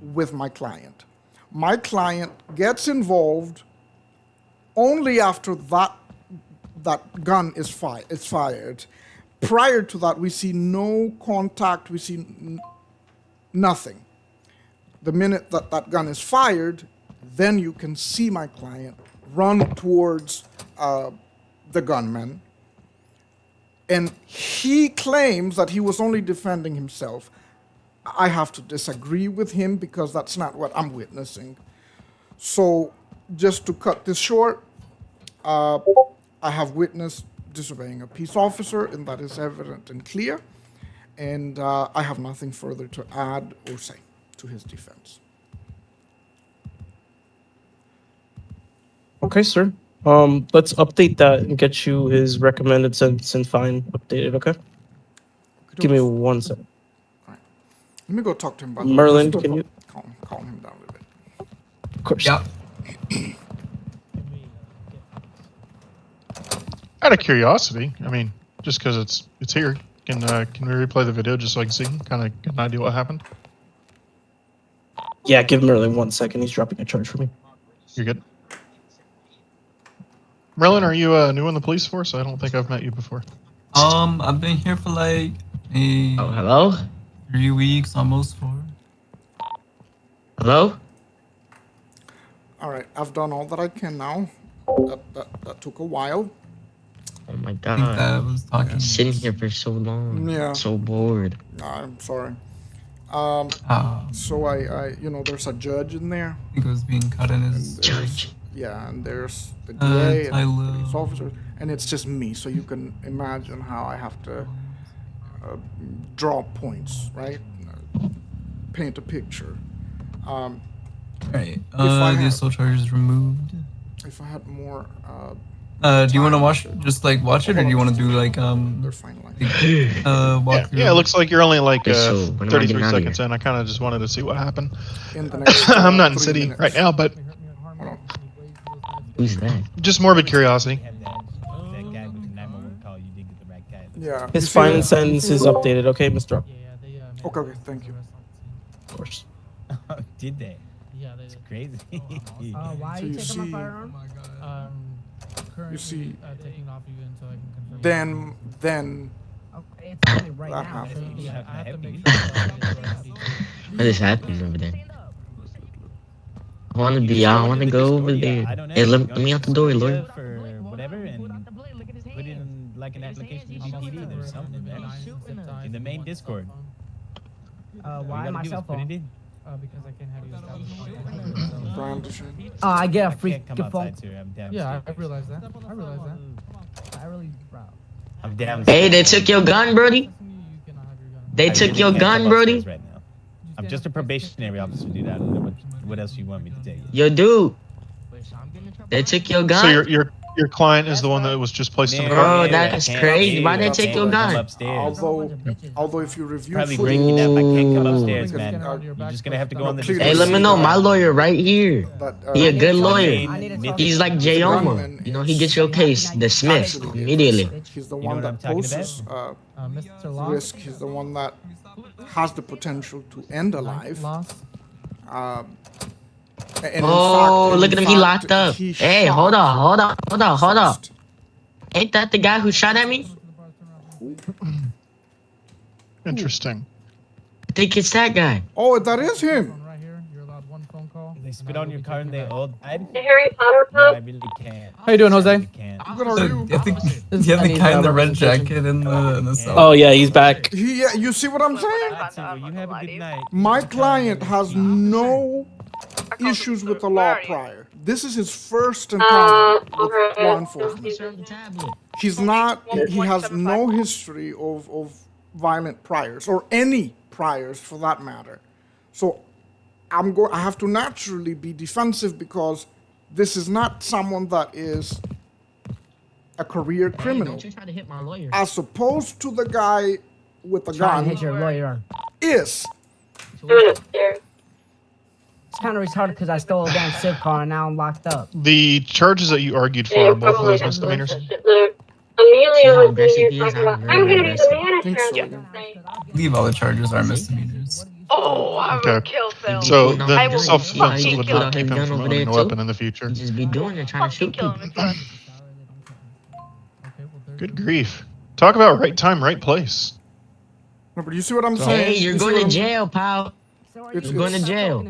with my client. My client gets involved only after that gun is fired. Prior to that, we see no contact, we see nothing. The minute that gun is fired, then you can see my client run towards the gunman. And he claims that he was only defending himself. I have to disagree with him because that's not what I'm witnessing. So just to cut this short, I have witnessed disobeying a peace officer, and that is evident and clear. And I have nothing further to add or say to his defense. Okay, sir. Let's update that and get you his recommended sentence and fine updated, okay? Give me 1 second. All right. Let me go talk to him about Merlin, can you? Calm him down a little bit. Of course. Yeah. Out of curiosity, I mean, just because it's here, can we replay the video just so I can see, kind of get an idea what happened? Yeah, give Merlin 1 second. He's dropping a charge for me. You're good. Merlin, are you new in the police force? I don't think I've met you before. I've been here for like hello? 3 weeks, almost 4. Hello? All right, I've done all that I can now. That took a while. Oh my I think that god. was talking. Sitting here for so long. Yeah. So bored. I'm sorry. So I there's a judge in there. I think it was being cut in his. Judge. Yeah, and there's the DA and Tyler. police officers, and it's just me. So you can imagine how I have to draw points, right? Paint a picture. Right. If I The had- assault charge is removed. If I had more. Do you want to time, watch, just like watch it, or do you want to do like They're fine. walk through? Yeah, it looks like you're only like So, when am I 33 getting out of seconds in. I kind of just wanted to see what happened. In the next, I'm not in 3 city minutes. right now, but Who's that? just morbid curiosity. That guy with the 911 call, you did get the right guy. Yeah. His you see fine that? sentence is updated. Okay, Mr. Okay, thank you. Of course. Did they? Yeah, they It's crazy. why So are you you taking my see- firearm? Currently, see, taking off you until I can confirm. Then It's happening right that now. happened. Yeah, I have to make sure. What is happening over there? I want to be. I want to go over there. I don't know. Hey, let me out the door, Lord. For whatever and put it in like an application to BPD. There's something, man. In the main Discord. Why am I cell Put it phone? in. Because I can't have you establish. brandishing. I get a I free can't come phone. outside, sir. I'm downstairs. Yeah, I realize that. I realize that. I really, bro. I'm down. Hey, they took your gun, Brody. They took your gun, Brody. Right now. I'm just a probationary officer, dude. I don't know what else you want me to tell you. Yo, dude. They took your gun. So your client is the one that was just placed in the Bro, car. that's crazy. Why they take your gun? Although if you review Probably footage, breaking up. I can't come Ooh. upstairs, man. You're just gonna have to go on the. Hey, let me know. My lawyer right here. He a good lawyer. He's like Jay Omo. You know, he gets your case dismissed immediately. he's the You know one what I'm that talking poses Mr. Loss. risk. He's the one that has the potential to end a life. And in Oh, fact- look in at him. He fact, locked up. he Hey, shot hold on. Ain't that the guy who shot at me? Interesting. I think it's that guy. Oh, that is him. Right here, you're allowed one phone call. They spit on your car and they all died. The Harry Potter No, I pub. really can't. How you doing, Jose? Can't. Good are you? I think you have the guy in the red jacket in the cell. Oh yeah, he's back. Yeah, you see what I'm saying? That's it. Well, you have a good night. My client has no issues with the law prior. This is his first encounter with law enforcement. He's not. He has no history of violent priors or any priors for that matter. So I have to naturally be defensive because this is not someone that is a career criminal, Don't you try to hit my lawyer. as opposed to the guy with the Trying to gun hit your lawyer. is. Doing upstairs. It's kind of retarded because I stole a damn SIV car and now I'm locked up. The charges that you argued for Yeah, are both of probably those has misdemeanors. some shit there. Amelia See how was in aggressive here he is? talking I'm about, very I'm gonna be the aggressive. manager so. of this thing. I believe all the charges are misdemeanors. Oh, I Okay. would kill Phil. So No, then I will self-defense fucking would kill not keep him. him from Over there owning a too. weapon in the future. He just be doing it, trying to fucking shoot kill people. him in front. Good grief. Talk about right time, right place. No, but you see what I'm saying? Hey, you're You see going what to I'm- jail, pal. It's- You're going to it's- jail.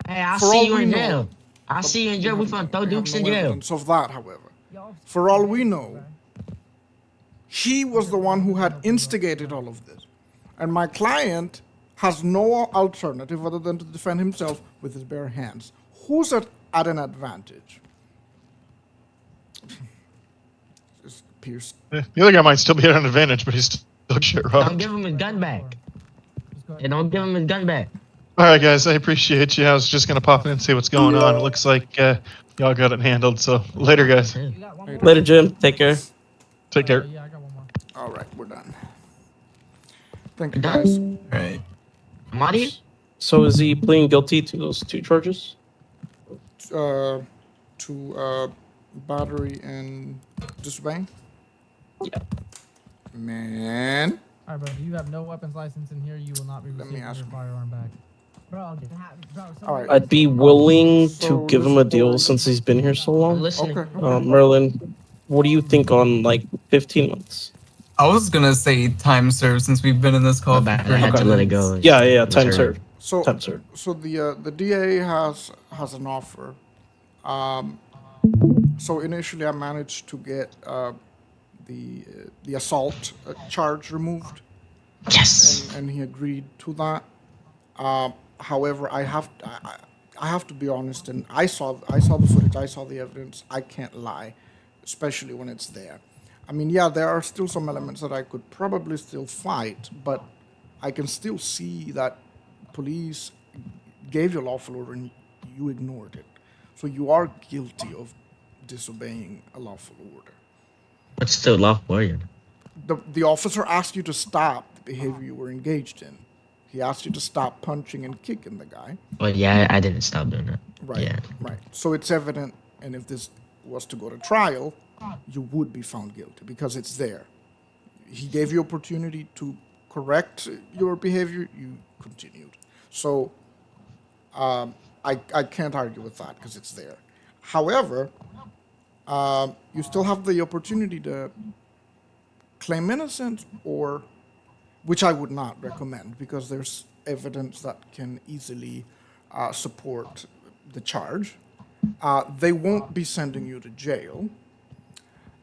Hey, I'll For see all you we in know- jail. I'll see you in jail. We finna throw We have Dukes no in jail. evidence of that, however. For all we know, he was the one who had instigated all of this. And my client has no alternative other than to defend himself with his bare hands. Who's at an advantage? Just pierced. The other guy might still be at an advantage, but he's still shit Don't robbed. give him his gun back. Hey, don't give him his gun back. All right, guys, I appreciate you. I was just gonna pop in and see what's going on. It looks like y'all got it handled. So later, guys. Later, Jim. Take care. Take care. All right, we're done. Thank you, guys. Done. Right. I'm out of here. So is he pleading guilty to those two charges? To battery and disobeying? Yeah. Man. Alright, bro. You have no weapons license in here. You will not be Let me receiving ask your him. firearm back. Bro, All right. I'd be willing So to give him a this deal boy- since he's been here so I'm long. listening. Okay. Merlin, what do you think on like 15 months? I was gonna say time served since we've been in this call. My for bad. I had to 30 let it minutes. go. Yeah, time Sure. served. So, Time served. so the DA has an offer. So initially, I managed to get the assault charge removed. Yes. And he agreed to that. However, I have to be honest, and I saw the footage, I saw the evidence. I can't lie, especially when it's there. I mean, yeah, there are still some elements that I could probably still fight, but I can still see that police gave you a lawful order and you ignored it. So you are guilty of disobeying a lawful order. What's still lawful order? The officer asked you to stop the behavior you were engaged in. He asked you to stop punching and kicking the guy. Well, yeah, I didn't stop doing that. Right. Yeah. Right. So it's evident, and if this was to go to trial, you would be found guilty because it's there. He gave you opportunity to correct your behavior. You continued. So I can't argue with that because it's there. However, you still have the opportunity to claim innocence, or which I would not recommend because there's evidence that can easily support the charge. They won't be sending you to jail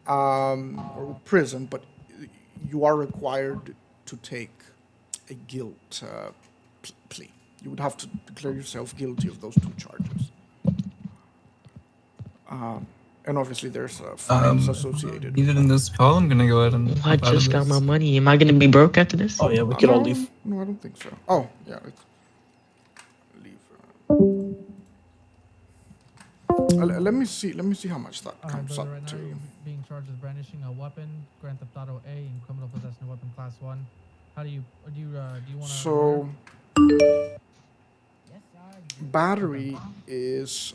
or prison, but you are required to take a guilt plea. You would have to declare yourself guilty of those 2 charges. And obviously there's fines associated. Even in this call, I'm gonna go ahead and. I just got my money. Am I gonna be broke after this? Oh yeah, we can all leave. No, I don't think so. Oh, yeah. Leave. Let me see how much that comes up Right now to. you're being charged with brandishing a weapon, Grand Theft Auto A, and criminal possession of weapon class 1. How do you want to? So battery is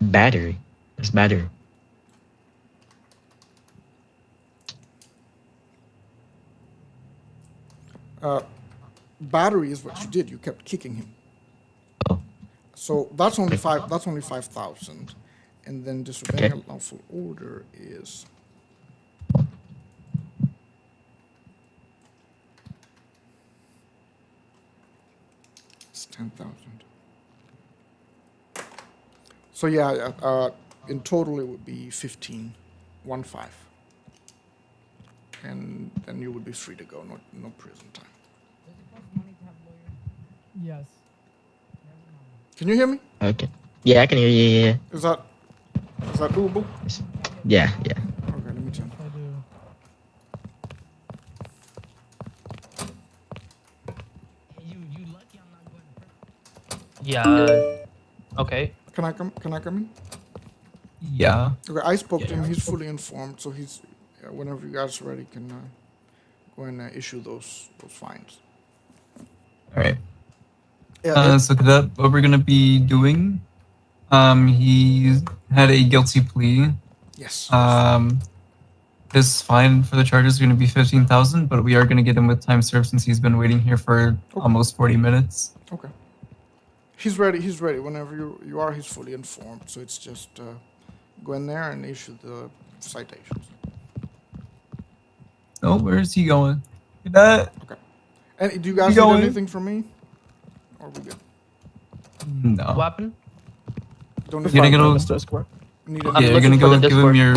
Battery. It's battery. battery is what you did. You kept kicking him. Oh. So that's only 5,000, and then disobeying a lawful order is. It's 10,000. So yeah, in total it would be 15, 1-5, and then you would be free to go. No prison time. Yes. Can you hear me? Okay. Yeah, I can hear you. Yeah. Is that doable? Yeah. Okay, let me check. I do. Yeah. Okay. Can I come in? Yeah. Okay, I spoke to him. He's fully informed, so he's whenever you guys are ready, can go and issue those fines. All right. Yeah. So Cadet, what we're gonna be doing? He had a guilty plea. Yes. His fine for the charges is gonna be 15,000, but we are gonna get him with time served since he's been waiting here for almost 40 minutes. Okay. He's ready. Whenever you are, he's fully informed. So it's just go in there and issue the citations. Oh, where is he going? Cadet. Okay. And do you guys need anything from me? Or are we good? No. What happened? Don't You're gonna go. Mr. Escobar. Yeah, you're gonna go give him your.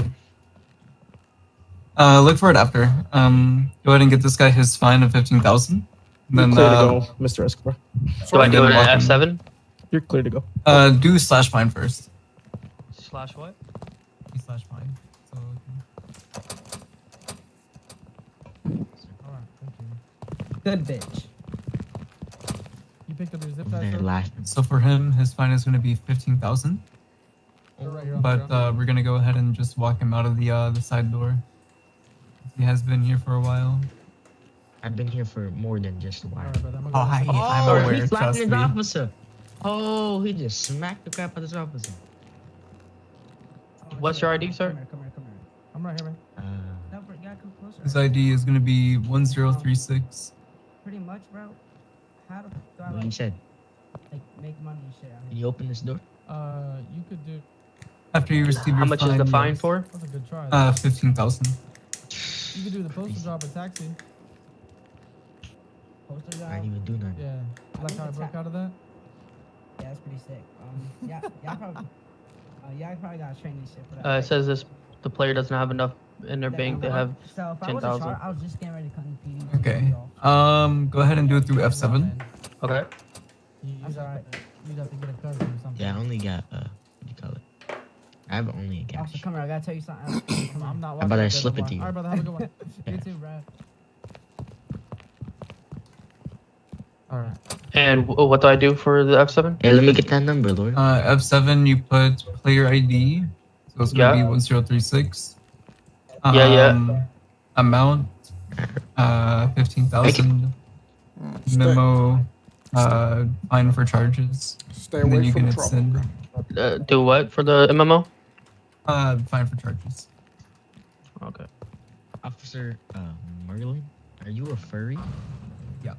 Look for it after. Go ahead and get this guy his fine of 15,000. You're clear to go, Mr. Escobar. Do I do it at F7? You're clear to go. Do slash fine first. Slash what? Slash fine. So. Alright, thank you. Good bitch. You picked up your zip tie, sir? So for him, his fine is gonna be 15,000. But we're gonna go ahead and just walk him out of the side door. He has been here for a while. I've been here for more than just a while. I'm aware. He slapped Trust his me. officer. Oh, he just smacked the crap out of his officer. What's your ID, sir? Come here. I'm right here, man. No, bro, you gotta come closer. His ID is gonna be 1036. Pretty much, bro. How do I What he said? like make money and shit out Can here? you open this door? You could do. After you receive your How much is the fine yes. for? That's a good try. 15,000. You could do the postal job or taxi. Poster I job? didn't even do nothing. Yeah. You like how I broke out of that? Yeah, that's pretty sick. Y'all probably gotta train this shit for that. It says the player doesn't have enough in their bank. They have So if I was a 10,000. char- I was just getting ready to come to PD. Okay. Go ahead and do it through F7. Okay. That's alright. You'd have to get a cousin or something. Yeah, I only got what do you call it? I have only a cash. Also, come here. I gotta tell you something. Come on. I'm not How walking about I like that slip no it to more. you? Alright, brother, have a good one. Yeah. You too, bro. Alright. And what do I do for the F7? Hey, let me get that number, Lord. F7, you put player ID. So it's gonna Yeah. be 1036. Yeah. Amount 15,000. Memo fine for charges. Stay And then away you from can hit trouble. send. Do what for the MMO? Fine for charges. Okay. Officer Merlin, are you a furry? Yeah.